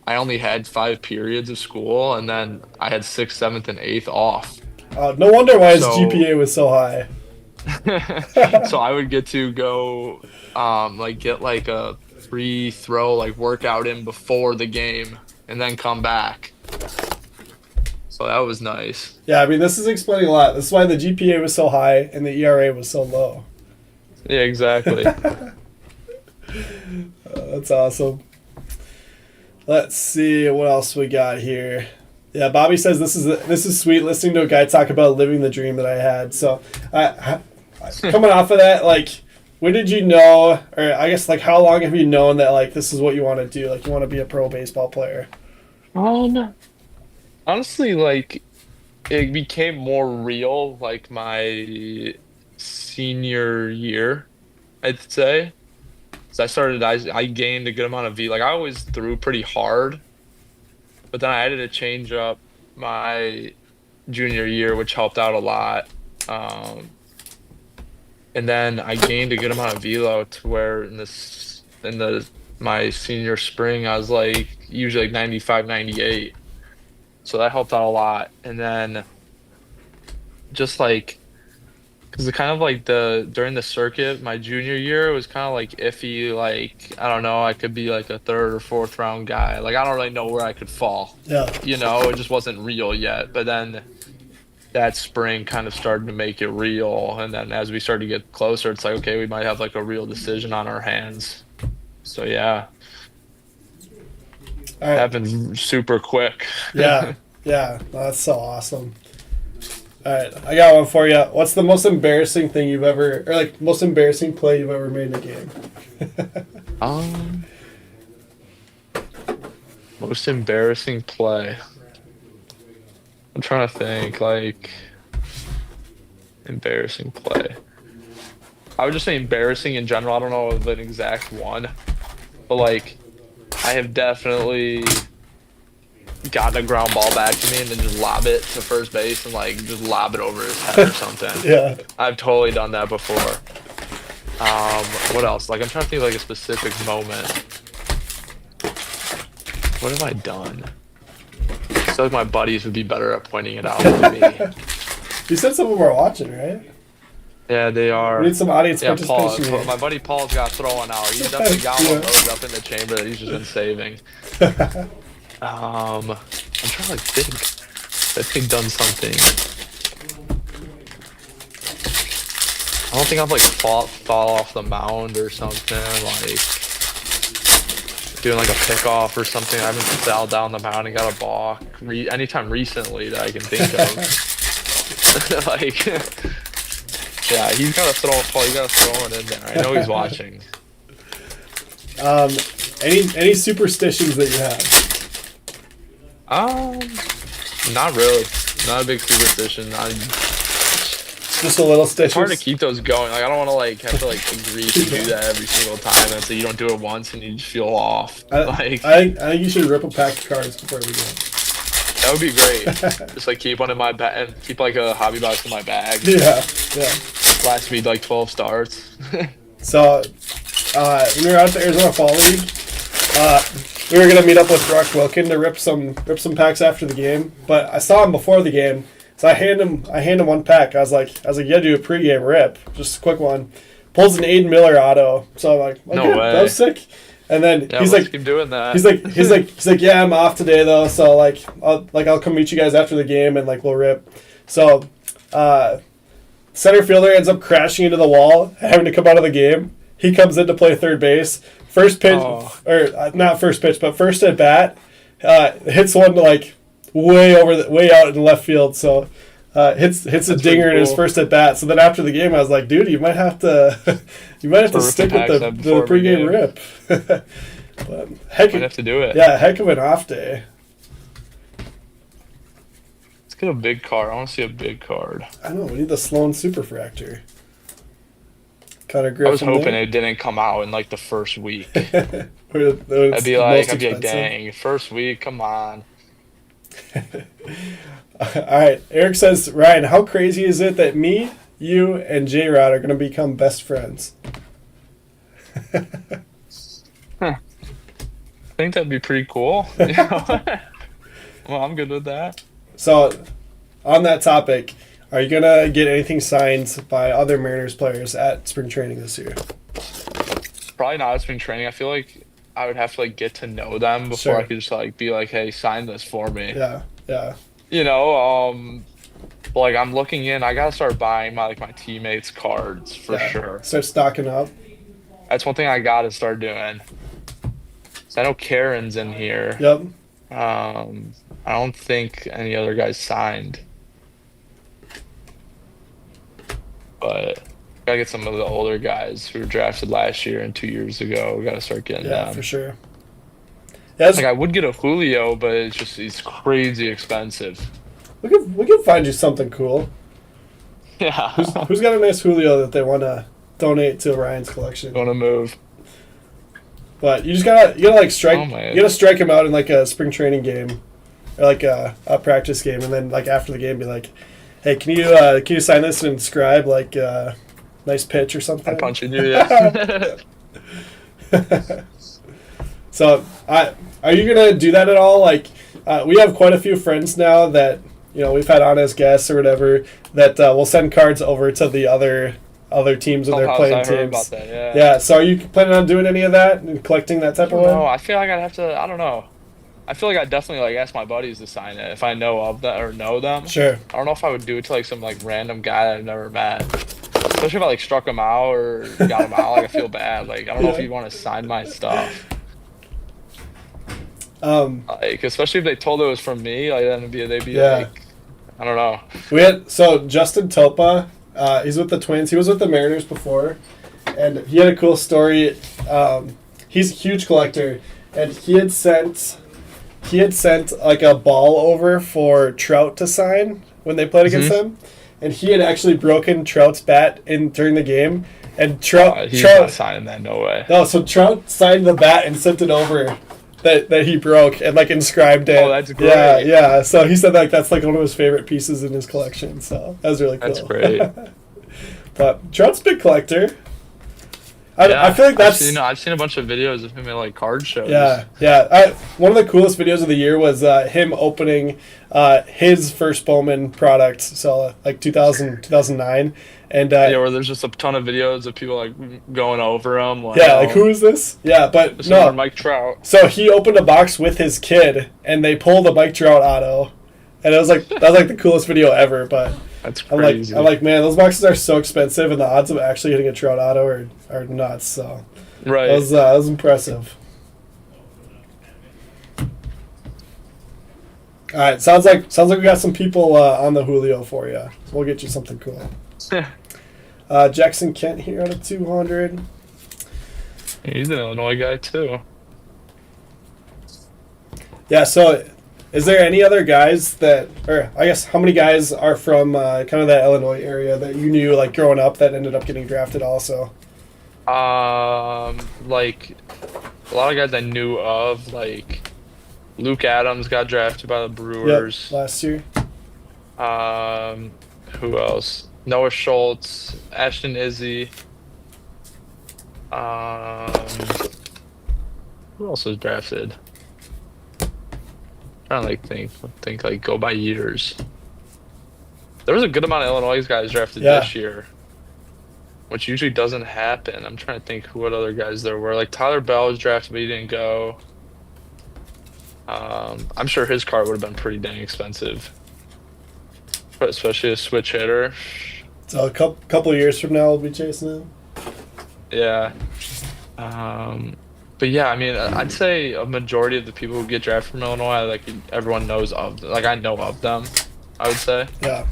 I only had 5 periods of school, and then I had sixth, seventh, and eighth off. No wonder why his So- GPA was so high. So I would get to go, get like a free throw like workout in before the game, and then come back. So that was nice. Yeah, I mean, this is explaining a lot. This is why the GPA was so high and the ERA was so low. Yeah, exactly. That's awesome. Let's see what else we got here. Yeah, Bobby says this is sweet listening to a guy talk about living the dream that I had. So, coming off of that, like, when did you know, or I guess like how long have you known that like this is what you want to do? Like, you want to be a pro baseball player? Honestly, like it became more real like my senior year, I'd say. So I gained a good amount of like I always threw pretty hard, but then I added a change up my junior year, which helped out a lot. And then I gained a good amount of velo to where my senior spring I was like usually like 95, 98. So that helped out a lot. And then just like because it kind of like during the circuit, my junior year was kind of like iffy. Like I don't know, I could be like a third or fourth round guy. Like I don't really know where I could fall. Yeah. It just wasn't real yet. But then that spring kind of started to make it real, and then as we started to get closer, it's like okay, we might have like a real decision on our hands. So yeah, All right. happened super quick. Yeah. Yeah. That's so awesome. All right, I got one for you. What's the most embarrassing thing you've ever, or like most embarrassing play you've ever made in a game? Most embarrassing play. I'm trying to think, like, embarrassing play. I would just say embarrassing in general. I don't know of an exact one, but like, I have definitely gotten a ground ball back to me and then just lob it to first base and like just lob it over his head or something. Yeah. I've totally done that before. What else? Like I'm trying to think of like a specific moment. What have I done? I feel like my buddies would be better at pointing it out than me. You said some of them are watching, right? Yeah, they are. We need some audience Yeah, participation Paul. here. My buddy Paul's got throwing out. He's definitely got one Yeah. loaded up in the chamber that he's just been saving. I'm trying to like think. I think I've done something. I don't think I've like fall off the mound or something, like doing like a pickoff or something. I haven't fell down the mound and got a balk anytime recently that I can think of. Like, yeah, he's got to throw. Paul, you got to throw it in there. I know he's watching. Any superstitions that you have? Not really. Not a big superstition. Just a little stitches. It's hard to keep those going. Like I don't want to like have to like agree to do that every single time, and so you don't do it once and you just feel off. I think you should rip a pack of cards before we go. That would be great. Just like keep one in my bag and keep like a hobby box in my bag. Yeah. Last me like 12 starts. So, when we were out at the Arizona Fall League, we were gonna meet up with Brock Wilkin to rip some packs after the game. But I saw him before the game, so I hand him one pack. I was like, yeah, do a pregame rip, just a quick one. Pulls an Aiden Miller auto. So I'm like, okay, No way. that was sick. And then Yeah, he's let's like, keep doing that. he's like, yeah, I'm off today though. So I'll come meet you guys after the game and like we'll rip. So, center fielder ends up crashing into the wall, having to come out of the game. He comes in to play third base. First pitch, or not first pitch, but first at bat, hits one to like way out in left field. So hits a dinger in his first at bat. So then after the game, I was like, dude, you might have to stick with the pregame rip. But might have to do it. Yeah, heck of an off day. Let's get a big card. I want to see a big card. I know, we need the SLOAN Superfractor. Kind of I was hoping it didn't come out in like the first week. I'd be like, dang, first week, come on. All right, Eric says, Ryan, how crazy is it that me, you, and J-Rod are going to become best friends? I think that'd be pretty cool. Well, I'm good with that. So, on that topic, are you going to get anything signed by other Mariners players at spring training this year? Probably not at spring training. I feel like I would have to like get to know them before I could just like be like, hey, sign this for me. Yeah. You know, but like I'm looking in, I gotta start buying my teammates' cards for sure. Start stocking up. That's one thing I gotta start doing. So I know Karen's in here. Yep. I don't think any other guys signed. But gotta get some of the older guys who were drafted last year and 2 years ago. We gotta start getting them. Yeah, for sure. Yeah, like I would get a Julio, but he's crazy expensive. We could find you something cool. Yeah. Who's got a nice Julio that they want to donate to Ryan's collection? Want to move. But you gotta like strike. Oh, man. You gotta strike him out in like a spring training game, or like a practice game, and then like after the game, be like, "Hey, can you sign this and inscribe like nice pitch or something?" I'm punching you, yeah. So, are you gonna do that at all? Like, we have quite a few friends now that we've had on as guests or whatever that will send cards over to the other teams when they're playing teams. I heard about that, yeah. Yeah. So, are you planning on doing any of that and collecting that type of one? No, I feel like I'd have to. I don't know. I feel like I'd definitely like ask my buddies to sign it if I know of that or know them. Sure. I don't know if I would do it to like some like random guy that I've never met. Especially if I like struck him out or got him out. Like I feel bad. Like I don't know if you'd want to sign my stuff. Like especially if they told it was from me, like then they'd be like, I don't know. We had Justin Topa. He's with the Twins. He was with the Mariners before, and he had a cool story. He's a huge collector, and he had sent like a ball over for Trout to sign when they played against them, and he had actually broken Trout's bat during the game, and Trout not signing that, no way. No, so Trout signed the bat and sent it over. That he broke and like inscribed it. Oh, that's great. Yeah. So he said like that's like one of his favorite pieces in his collection. So that was really cool. That's great. But Trout's a big collector. I feel like that's. I've seen a bunch of videos of him at like card shows. Yeah. One of the coolest videos of the year was him opening his first Bowman product. So like 2009. And where there's just a ton of videos of people like going over them. Like, like who is this? Yeah, but no, Mike Trout. So he opened a box with his kid, and they pulled a Mike Trout auto, and that was like the coolest video ever. But that's crazy. I'm like, man, those boxes are so expensive, and the odds of actually getting a Trout auto are nuts. So right, that was impressive. All right, sounds like we got some people on the Julio for you. So we'll get you something cool. Jackson Kent here out of 200. He's an Illinois guy too. Yeah, so is there any other guys or I guess how many guys are from kind of that Illinois area that you knew like growing up that ended up getting drafted also? Like a lot of guys I knew of, like Luke Adams got drafted by the Brewers. Yep, last year. Who else? Noah Schultz, Ashton Izzy. Who else was drafted? I'm trying to think like go by years. There was a good amount of Illinois guys drafted this year, which usually doesn't happen. I'm trying to think what other guys there were. Like Tyler Bell was drafted, but he didn't go. I'm sure his card would have been pretty dang expensive, but especially a switch hitter. So a couple of years from now, we'll be chasing him. Yeah. But yeah, I mean, I'd say a majority of the people who get drafted from Illinois, like everyone knows of, like I know of them. I would say. Yeah.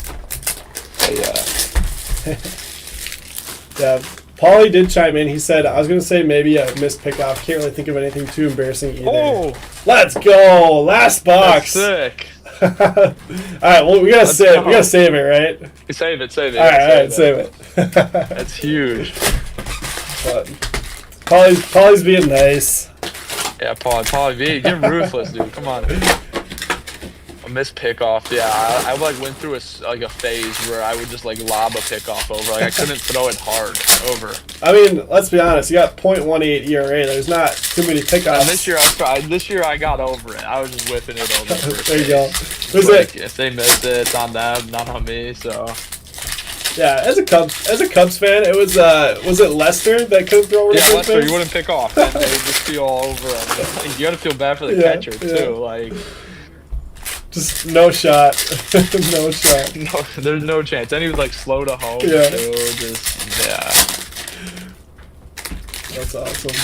But yeah. Yeah. Paulie did chime in. He said, I was going to say maybe a missed pickoff. Can't really think of anything too embarrassing either. Oh, Let's go. Last box. that's sick. All right. Well, we got to save it, right? Save it. All right. Save it. That's huge. But Paulie's being nice. Yeah, Paulie V, get ruthless, dude. Come on. A missed pickoff. Yeah, I like went through a phase where I would just like lob a pickoff over. Like I couldn't throw it hard over. I mean, let's be honest. You got .18 ERA. There's not too many pickoffs. And this year I got over it. I was just whipping it over. There you go. If they miss it, it's on them, not on me. So. Yeah, as a Cubs fan, it was it Lester that couldn't throw over the Lester, base? you wouldn't pick off. And they would just feel all over him. Like, you got to feel bad for the catcher too. Like. Just no shot. No shot. No, there's no chance. And he was like slow to home too. Yeah. That's awesome.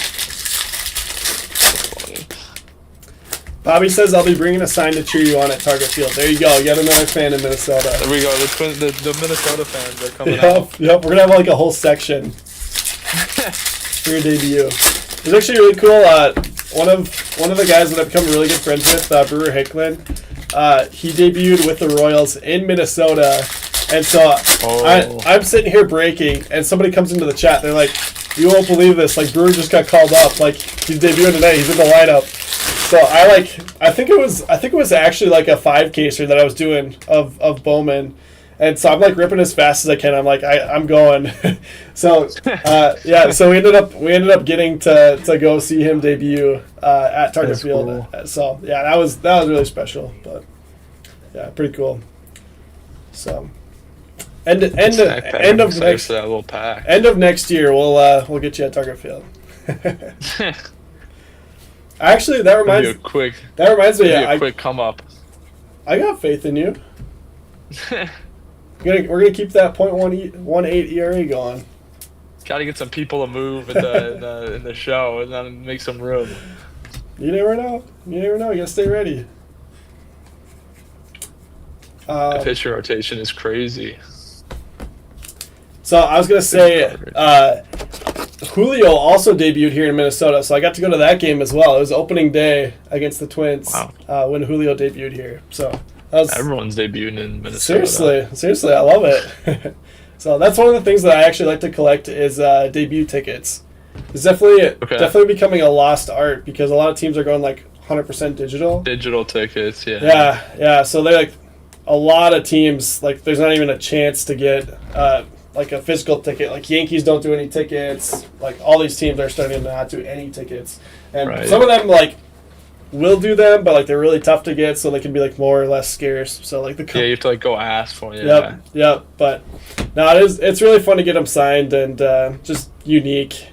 Bobby says I'll be bringing a sign to cheer you on at Target Field. There you go. Yet another fan in Minnesota. There we go. The Minnesota fans are coming out. Yep. We're gonna have like a whole section for your debut. It's actually really cool. One of the guys that I've become really good friends with, Brewer Hickman, he debuted with the Royals in Minnesota, and so I'm sitting here breaking, and somebody comes into the chat. They're like, "You won't believe this! Like Brewer just got called up. Like he's debuting today. He's in the lineup." So I think it was actually like a 5-caser that I was doing of Bowman. And so I'm like ripping as fast as I can. I'm like I'm going. So so we ended up getting to go see him debut at Target Field. Cool. So yeah, that was really special. But yeah, pretty cool. So end of next year we'll get you at Target Field. Actually, that reminds me. A quick come up. I got faith in you. We're gonna keep that .18 ERA going. Got to get some people to move in the show and then make some room. You never know. You gotta stay ready. The pitcher rotation is crazy. So I was gonna say, Julio also debuted here in Minnesota, so I got to go to that game as well. It was opening day against the Twins. Wow. When Julio debuted here. So everyone's debuting in Minnesota. Seriously, I love it. So that's one of the things that I actually like to collect is debut tickets. It's definitely becoming a lost art because a lot of teams are going like 100% digital. Digital tickets, yeah. Yeah. So they're like a lot of teams like there's not even a chance to get like a physical ticket. Like Yankees don't do any tickets. Like all these teams are starting to not do any tickets, and some of them like will do them, but like they're really tough to get, so they can be like more or less scarce. So like you have to like go ask for it. Yep. But no, it's really fun to get them signed and just unique.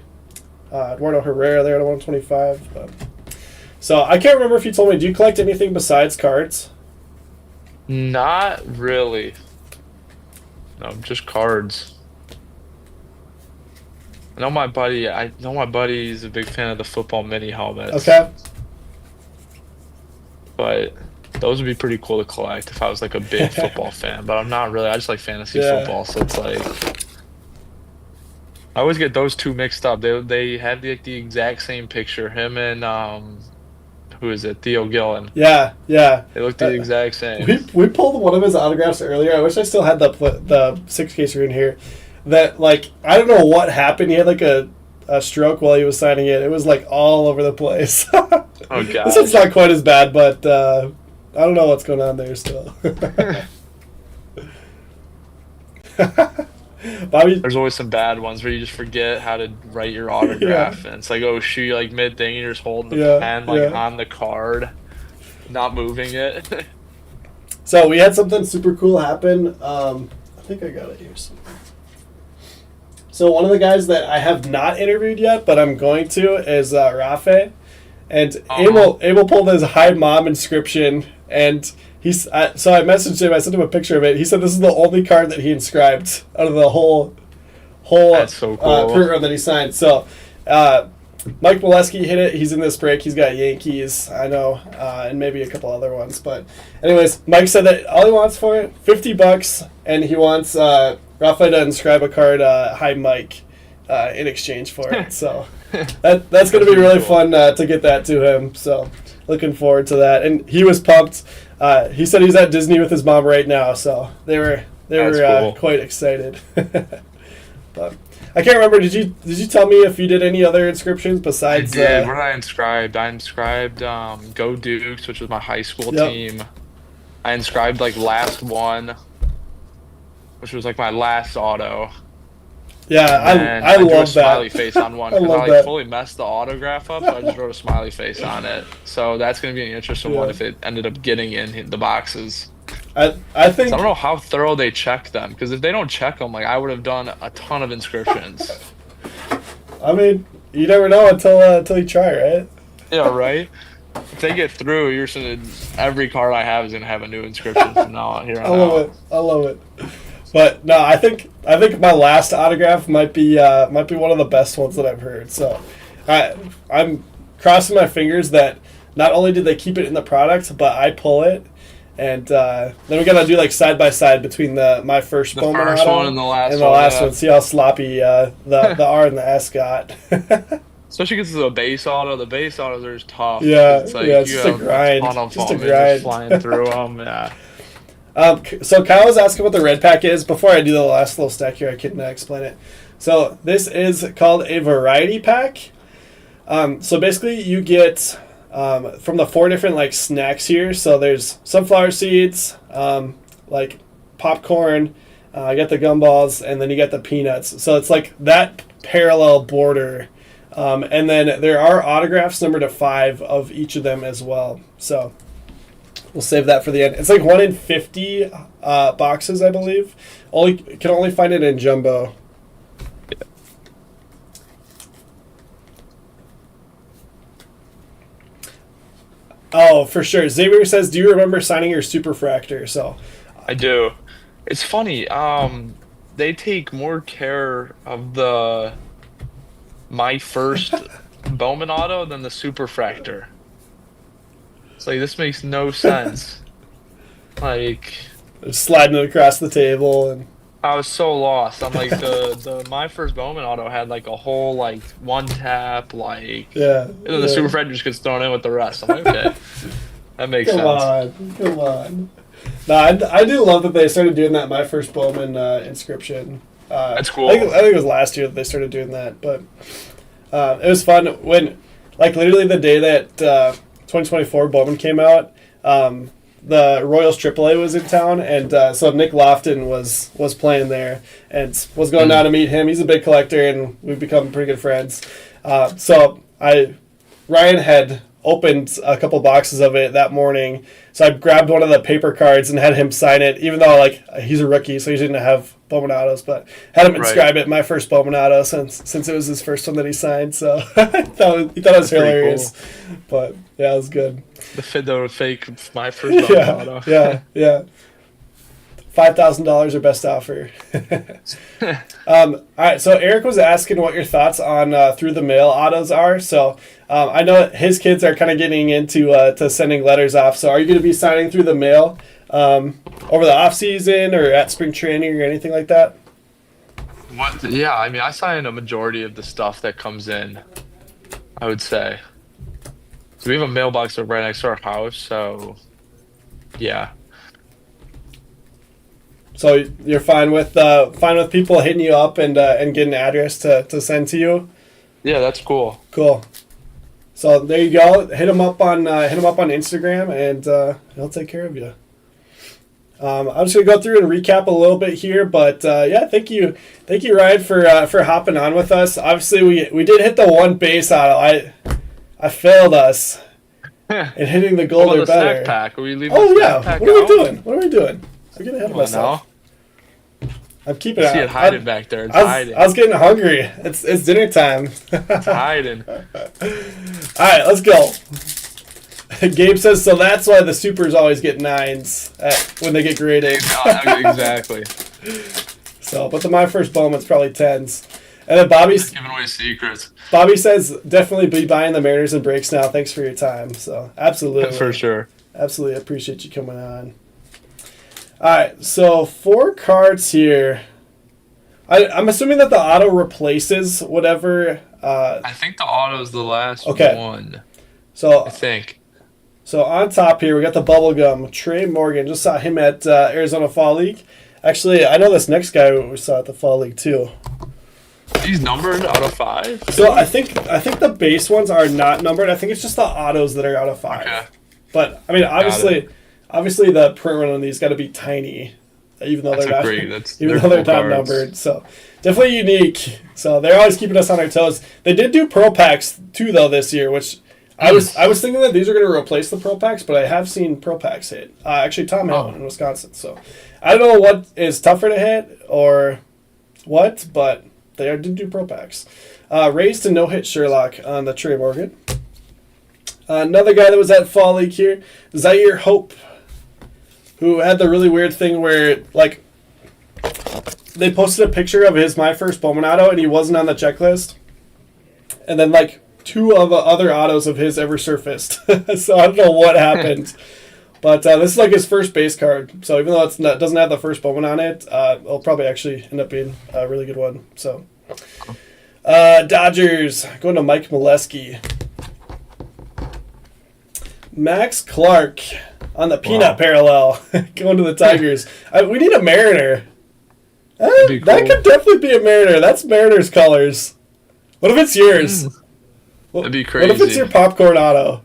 Eduardo Herrera there at 125. But. So I can't remember if you told me. Do you collect anything besides cards? Not really. No, just cards. I know my buddy is a big fan of the football mini helmets. Okay. But those would be pretty cool to collect if I was like a big football fan. But I'm not really. I just like fantasy football, so it's like I always get those two mixed up. They had the exact same picture. Him and who is it? Theo Gillen. Yeah. They look the exact same. We pulled one of his autographs earlier. I wish I still had the 6-caser in here. That like I don't know what happened. He had like a stroke while he was signing it. It was like all over the place. Oh god. This one's not quite as bad, but I don't know what's going on there still. Bobby, there's always some bad ones where you just forget how to write your autograph, and it's like, oh shoot, you're like mid thing, you're just holding the pen on the card, not moving it. So we had something super cool happen. I think I got it here somewhere. So one of the guys that I have not interviewed yet, but I'm going to, is Rafe, and Abel pulled his "Hi Mom" inscription, and so I messaged him. I sent him a picture of it. He said this is the only card that he inscribed out of the whole That's so cool. program that he signed. So Mike Molesky hit it. He's in this break. He's got Yankees, I know, and maybe a couple other ones. But anyways, Mike said that all he wants for it, $50, and he wants Rafael to inscribe a card, "Hi Mike," in exchange for it. So that's going to be really fun to get that to him. So looking forward to that. And he was pumped. He said he's at Disney with his mom right now, so they were cool. Quite excited. But I can't remember. Did you tell me if you did any other inscriptions besides? I did. What did I inscribed? I inscribed Go Dukes, which was my high school team. I inscribed like Last One, which was like my last auto. Yeah, I drew love a smiley that. face on one because I fully messed the autograph up, so I just wrote a smiley face on it. So that's going to be an interesting one if it ended up getting in the boxes. I think So I don't know how thorough they check them, because if they don't check them, like I would have done a ton of inscriptions. I mean, you never know until you try, right? Yeah, right. If they get through, every card I have is gonna have a new inscription from now on. I love it. But no, I think my last autograph might be one of the best ones that I've heard. So I'm crossing my fingers that not only did they keep it in the product, but I pull it. And then we gotta do like side by side between my first Bowman auto one and the last one. See how sloppy the R and the S got. Especially because it's a base auto. The base autos are tough. Yeah, it's like it's just a grind. Just a grind. Flying through them. Yeah. So Kyle was asking what the red pack is. Before I do the last little stack here, I can explain it. So this is called a variety pack. So basically you get from the 4 different like snacks here. So there's sunflower seeds, like popcorn, I got the gumballs, and then you got the peanuts. So it's like that parallel border. And then there are autographs numbered to 5 of each of them as well. So we'll save that for the end. It's like 1 in 50 boxes, I believe. Can only find it in jumbo. Oh, for sure. Xavier says, "Do you remember signing your Superfractor?" So I do. It's funny. They take more care of my first Bowman auto than the Superfractor. It's like, this makes no sense. Like, just sliding it across the table, and I was so lost. I'm like, my first Bowman auto had like a whole like one tap, like, and then the Superfractor just gets thrown in with the rest. I'm like, okay, that makes sense. Come on. No, I do love that they started doing that. My first Bowman inscription. That's cool. I think it was last year that they started doing that, but it was fun when, like, literally the day that 2024 Bowman came out. The Royals AAA was in town, and so Nick Lofton was playing there and was going down to meet him. He's a big collector, and we've become pretty good friends. So Ryan had opened a couple boxes of it that morning, so I grabbed one of the paper cards and had him sign it, even though like he's a rookie, so he didn't have Bowman autos, but had him inscribe it, my first Bowman auto, since it was his first one that he signed. So he thought it was hilarious. Cool. But yeah, it was good. The fake my first Bowman auto. Yeah. $5,000 or best offer. All right, so Eric was asking what your thoughts on through the mail autos are. So I know his kids are kind of getting into to sending letters off. So are you going to be signing through the mail over the off season or at spring training or anything like that? What? Yeah, I mean, I sign a majority of the stuff that comes in, I would say. So we have a mailbox right next to our house, so yeah. So you're fine with people hitting you up and getting an address to send to you? Yeah, that's cool. Cool. So there you go. Hit him up on Instagram, and he'll take care of you. I'm just gonna go through and recap a little bit here, but yeah, thank you, Ryan, for hopping on with us. Obviously, we did hit the one base auto. I failed us in hitting the gold or better. Snack pack? Are we leaving pack what are we doing? I'm getting ahead of myself. I'm keeping it. See it hiding back there. It's hiding. I was getting hungry. It's dinner time. It's hiding. All right, let's go. Gabe says, so that's why the supers always get 9s when they get graded. Exactly. So, but my first Bowman's probably 10s. And then Giving away secrets. Bobby says, definitely be buying the Mariners and breaks now. Thanks for your time. So, absolutely. For sure. Absolutely appreciate you coming on. All right, so 4 cards here. I'm assuming that the auto replaces whatever. I think the auto's the last one. So I think. So on top here, we got the bubblegum. Trey Morgan. Just saw him at Arizona Fall League. Actually, I know this next guy we saw at the Fall League too. He's numbered out of 5. So I think the base ones are not numbered. I think it's just the autos that are out of 5. Okay. But I mean, obviously the print run on these got to be tiny, even though they're not numbered. So definitely unique. So they're always keeping us on our toes. They did do Pro Packs too though this year, which I was thinking that these are going to replace the Pro Packs, but I have seen Pro Packs hit. Actually, Tom had one in Wisconsin. So I don't know what is tougher to hit or what, but they did do Pro Packs. Raised to no-hit Sherlock on the Trey Morgan. Another guy that was at Fall League here, Zaire Hope, who had the really weird thing where, like, they posted a picture of his My First Bowman auto, and he wasn't on the checklist. And then, like, 2 of the other autos of his ever surfaced. So I don't know what happened. But this is, like, his first base card. So even though it doesn't have the first Bowman on it, it'll probably actually end up being a really good one. So, Dodgers, going to Mike Molesky. Max Clark on the peanut parallel, going to the Tigers. We need a Mariner. That could definitely be a Mariner. That's Mariners colors. What if it's yours? That'd be crazy. What if it's your popcorn auto?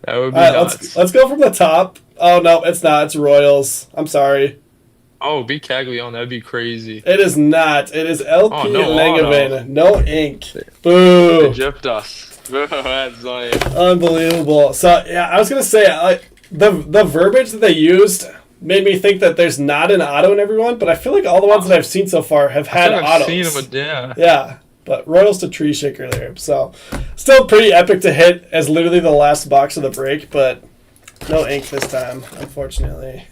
That would be nuts. Let's go from the top. Oh, no, it's not. It's Royals. I'm sorry. Oh, be Caglione. That'd be crazy. It is not. It is LP Langevin. No ink. They Boo. gypped us. That's lame. Unbelievable. So, yeah, I was going to say, the verbiage that they used made me think that there's not an auto in everyone, but I feel like all the ones that I've seen so far have had autos. I've seen them, yeah. Yeah, but Royals to Tree Shaker there. So, still pretty epic to hit as literally the last box of the break, but no ink this time, unfortunately.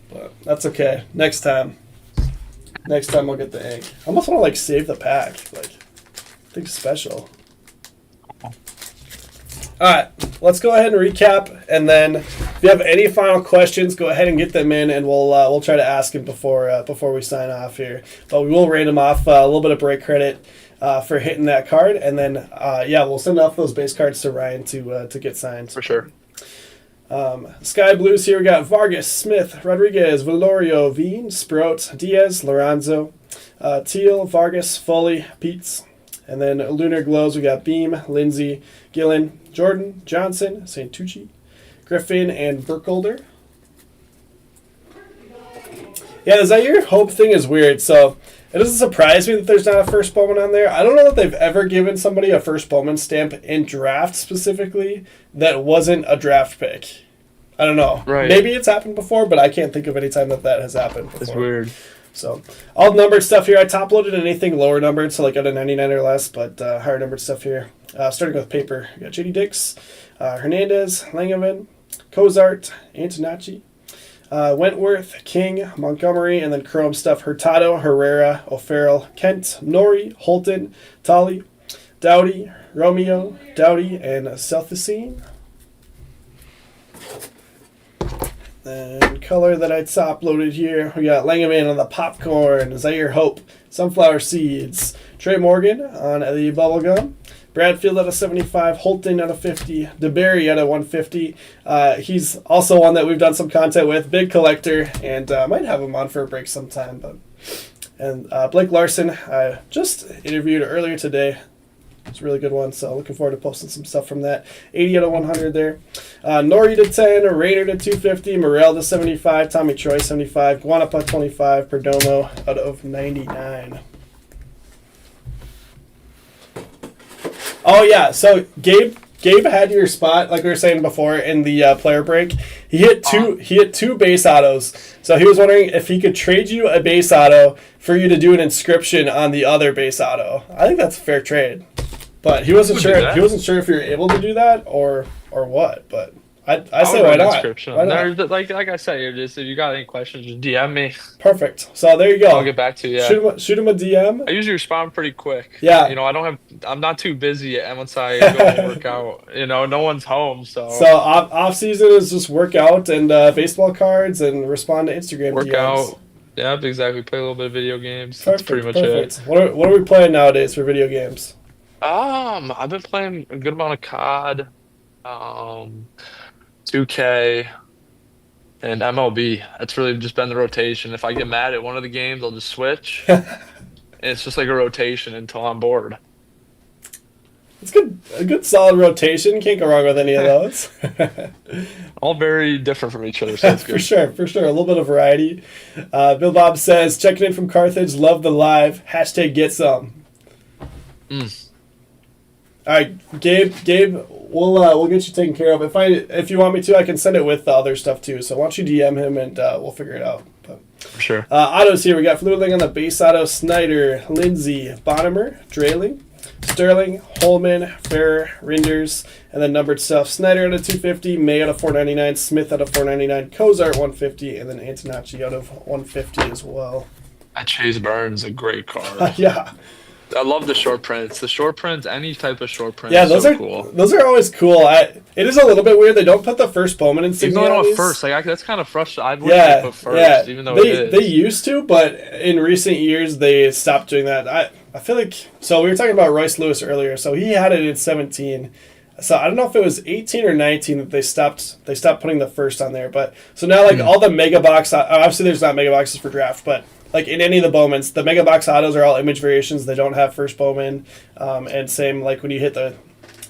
But that's okay. Next time we'll get the ink. I almost want to, like, save the pack. Like, I think special. Alright, let's go ahead and recap, and then if you have any final questions, go ahead and get them in, and we'll try to ask them before we sign off here. But we will rate them off a little bit of break credit for hitting that card, and then we'll send off those base cards to Ryan to get signed. For sure. Sky Blues here, we got Vargas, Smith, Rodriguez, Velorio, Veen, Sprout, Diaz, Lorenzo, Teal, Vargas, Foley, Peets. And then Lunar Glows, we got Beam, Lindsay, Gillen, Jordan, Johnson, Santucci, Griffin, and Burkholder. Yeah, the Zaire Hope thing is weird, so it doesn't surprise me that there's not a first Bowman on there. I don't know that they've ever given somebody a first Bowman stamp in draft specifically that wasn't a draft pick. I don't know. Right. Maybe it's happened before, but I can't think of any time that has happened before. It's weird. So, all numbered stuff here. I top-loaded anything lower numbered, so like at a 99 or less, but higher numbered stuff here. Starting with paper, we got J.D. Dix, Hernandez, Langevin, Cozart, Antonacci, Wentworth, King, Montgomery, and then chrome stuff, Hurtado, Herrera, O'Farrell, Kent, Nori, Holton, Tully, Dowdy, Romeo, Dowdy, and Selthicene. And color that I top-loaded here, we got Langevin on the popcorn, Zaire Hope, Sunflower Seeds, Trey Morgan on the bubblegum, Bradfield at a 75, Holton at a 50, DeBerry at a 150. He's also one that we've done some content with, big collector, and might have him on for a break sometime. And Blake Larson, I just interviewed earlier today. It's a really good one, so looking forward to posting some stuff from that. 80 out of 100 there. Nori to 10, Raider to 250, Morel to 75, Tommy Troy 75, Guanapa 25, Perdomo out of 99. Oh yeah, so Gabe had your spot, like we were saying before in the player break. He hit two base autos, so he was wondering if he could trade you a base auto for you to do an inscription on the other base auto. I think that's a fair trade. But he wasn't sure. He wasn't sure if you were able to do that or what. But I say why not? Description. Why not? There's, like I said, you're just if you got any questions, just DM me. Perfect. So there you go. I'll get back to you. Yeah. Shoot him a DM. I usually respond pretty quick. Yeah. You know, I'm not too busy and once I go and work out. You know, no one's home, so. So off season is just work out and baseball cards and respond to Instagram work DMs. out. Yeah, exactly. Play a little bit of video games. Perfect, That's pretty much perfect. it. What are we playing nowadays for video games? I've been playing a good amount of COD, 2K, and MLB. That's really just been the rotation. If I get mad at one of the games, I'll just switch. And it's just like a rotation until I'm bored. It's good. A good solid rotation. Can't go wrong with any of those. All very different from each other, so it's good. For sure. A little bit of variety. Bill Bob says, checking in from Carthage. Love the live. Hashtag get some. All right, Gabe, we'll get you taken care of. If you want me to, I can send it with the other stuff too. So why don't you DM him and we'll figure it out. But, For sure. Autos here. We got Fluidling on the base auto. Snyder, Lindsay, Bonnemer, Drayling, Sterling, Holman, Ferrer, Rinders, and then numbered stuff. Snyder out of 250, May out of 499, Smith out of 499, Kozart 150, and then Antonacci out of 150 as well. That Chase Burns a great card. Yeah. I love the short prints. The short prints, any type of short print. Yeah, is those so are cool. Those are always cool. It is a little bit weird. They don't put the first Bowman insignia. Even though on at these. first, like that's kind of frustrating. I wish they put first, even though they used to, but in recent years they stopped doing that. I feel like so. We were talking about Royce Lewis earlier. So he had it in 17. So I don't know if it was 18 or 19 that they stopped putting the first on there. But so now like all the mega box. Obviously, there's not mega boxes for draft, but. Like in any of the Bowmans, the Mega Box autos are all image variations. They don't have first Bowman, and same like when you hit the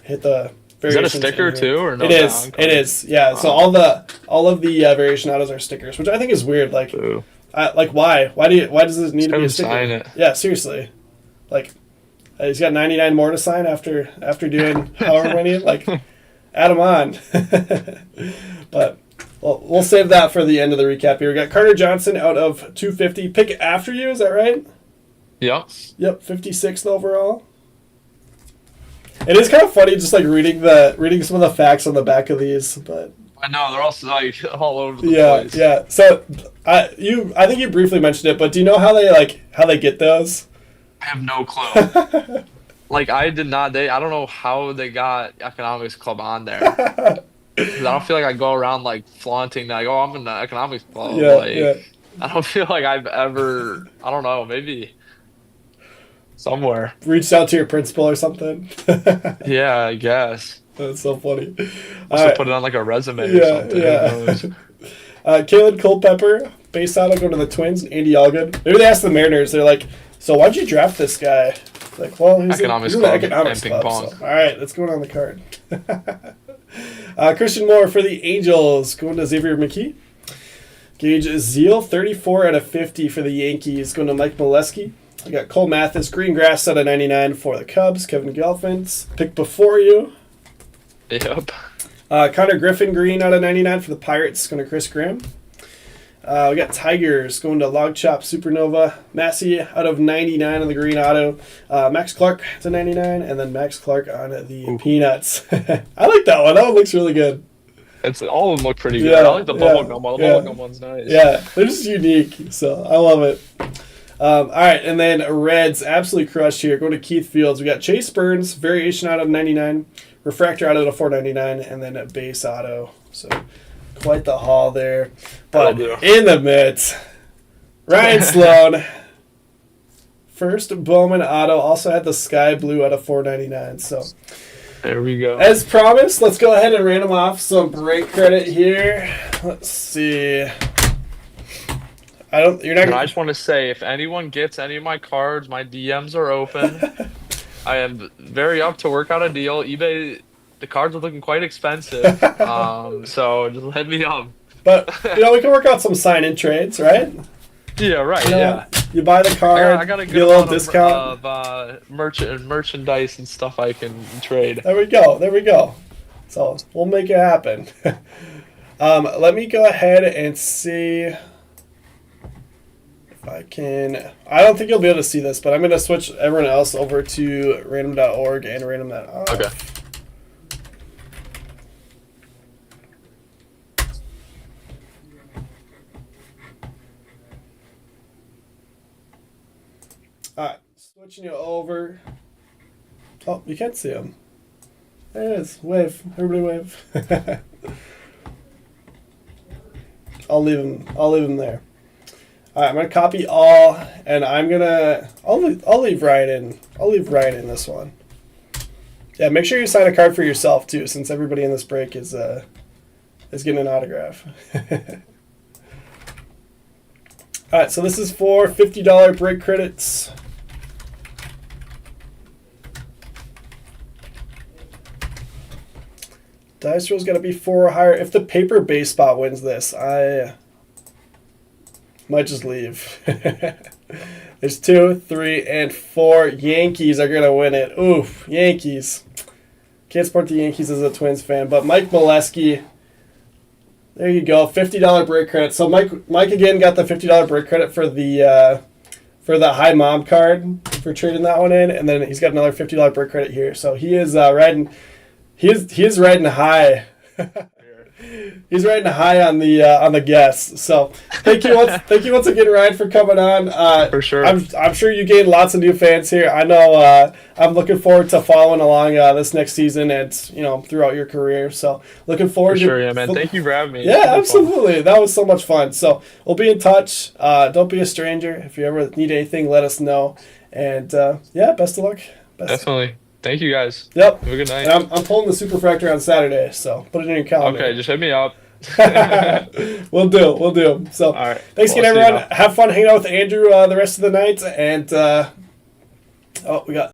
variations. Is that a sticker too, or no? It is. It is. Yeah. So all of the variation autos are stickers, which I think is weird. Like, why? Why does this need to be a sticker? Sign it. Yeah, seriously. Like, he's got 99 more to sign after doing however many. Like, add them on. But. Well, we'll save that for the end of the recap here. We got Carter Johnson out of 250. Pick after you, is that right? Yep. Yep, 56th overall. It is kind of funny just like reading some of the facts on the back of these, but I know they're also like all over the place. Yeah. So I think you briefly mentioned it, but do you know how they get those? I have no clue. Like I did not. I don't know how they got Economics Club on there. I don't feel like I go around like flaunting like, oh, I'm in the economics club. Yeah. I don't feel like I've ever. I don't know. Maybe somewhere reached out to your principal or something. Yeah, I guess. That's so funny. Must have put it on like a resume or something. Yeah. Caleb Culpepper, base auto, going to the Twins. Andy Allgood. Maybe they asked the Mariners. They're like, so why'd you draft this guy? Like, well, he's in the economics club. So, all right, let's go on the card. Christian Moore for the Angels, going to Xavier McKee. Gage Zeal, 34 out of 50 for the Yankees, going to Mike Molesky. We got Cole Mathis, green grass out of 99 for the Cubs. Kevin Gelfand, pick before you. Yep. Connor Griffin, green out of 99 for the Pirates, going to Chris Graham. We got Tigers going to Log Chop Supernova. Massey out of 99 on the green auto. Max Clark to 99, and then Max Clark on the Peanuts. I like that one. That one looks really good. All of them look pretty good. I like the bubblegum one. The bubblegum one's nice. Yeah, they're just unique, so I love it. All right, and then Reds absolutely crushed here. Going to Keith Fields. We got Chase Burns, variation out of 99, refractor out of 499, and then a base auto. So quite the haul there. But in the midst, Ryan Sloan, first Bowman auto, also had the sky blue out of 499. So there we go. As promised, let's go ahead and random off some break credit here. Let's see. I just want to say, if anyone gets any of my cards, my DMs are open. I am very up to work out a deal. eBay, the cards are looking quite expensive, so just hit me up. But we can work out some sign-in trades, right? Yeah, right. You buy the card, I got a get good a little amount discount of merchandise and stuff I can trade. There we go. So we'll make it happen. Let me go ahead and see. I can. I don't think you'll be able to see this, but I'm going to switch everyone else over to random.org and random.off. Okay. Switching you over. Oh, you can't see him. There it is. Wave. Everybody wave. I'll leave him there. All right, I'm gonna copy all, and I'll leave Ryan in. I'll leave Ryan in this one. Yeah, make sure you sign a card for yourself too, since everybody in this break is getting an autograph. All right, so this is for $50 break credits. Dice roll's got to be 4 or higher. If the paper base spot wins this, I might just leave. There's 2, 3, and 4. Yankees are going to win it. Oof, Yankees. Can't support the Yankees as a Twins fan, but Mike Molesky. There you go, $50 break credit. So Mike again got the $50 break credit for the high mom card for trading that one in, and then he's got another $50 break credit here. So he is riding. He is riding high. He's riding high on the guests. So thank you once again, Ryan, for coming on. For sure. I'm sure you gained lots of new fans here. I know. I'm looking forward to following along this next season and throughout your career. So looking forward to. Sure, yeah, man. Thank you for having me. Yeah, absolutely. That was so much fun. So we'll be in touch. Don't be a stranger. If you ever need anything, let us know. And yeah, best of luck. Definitely. Thank you guys. Yep. Have a good night. And I'm pulling the Superfractor on Saturday, so put it in your calendar. Okay, just hit me up. We'll do. So, all right. Thanks again, everyone. Have fun hanging out with Andrew the rest of the night. And we got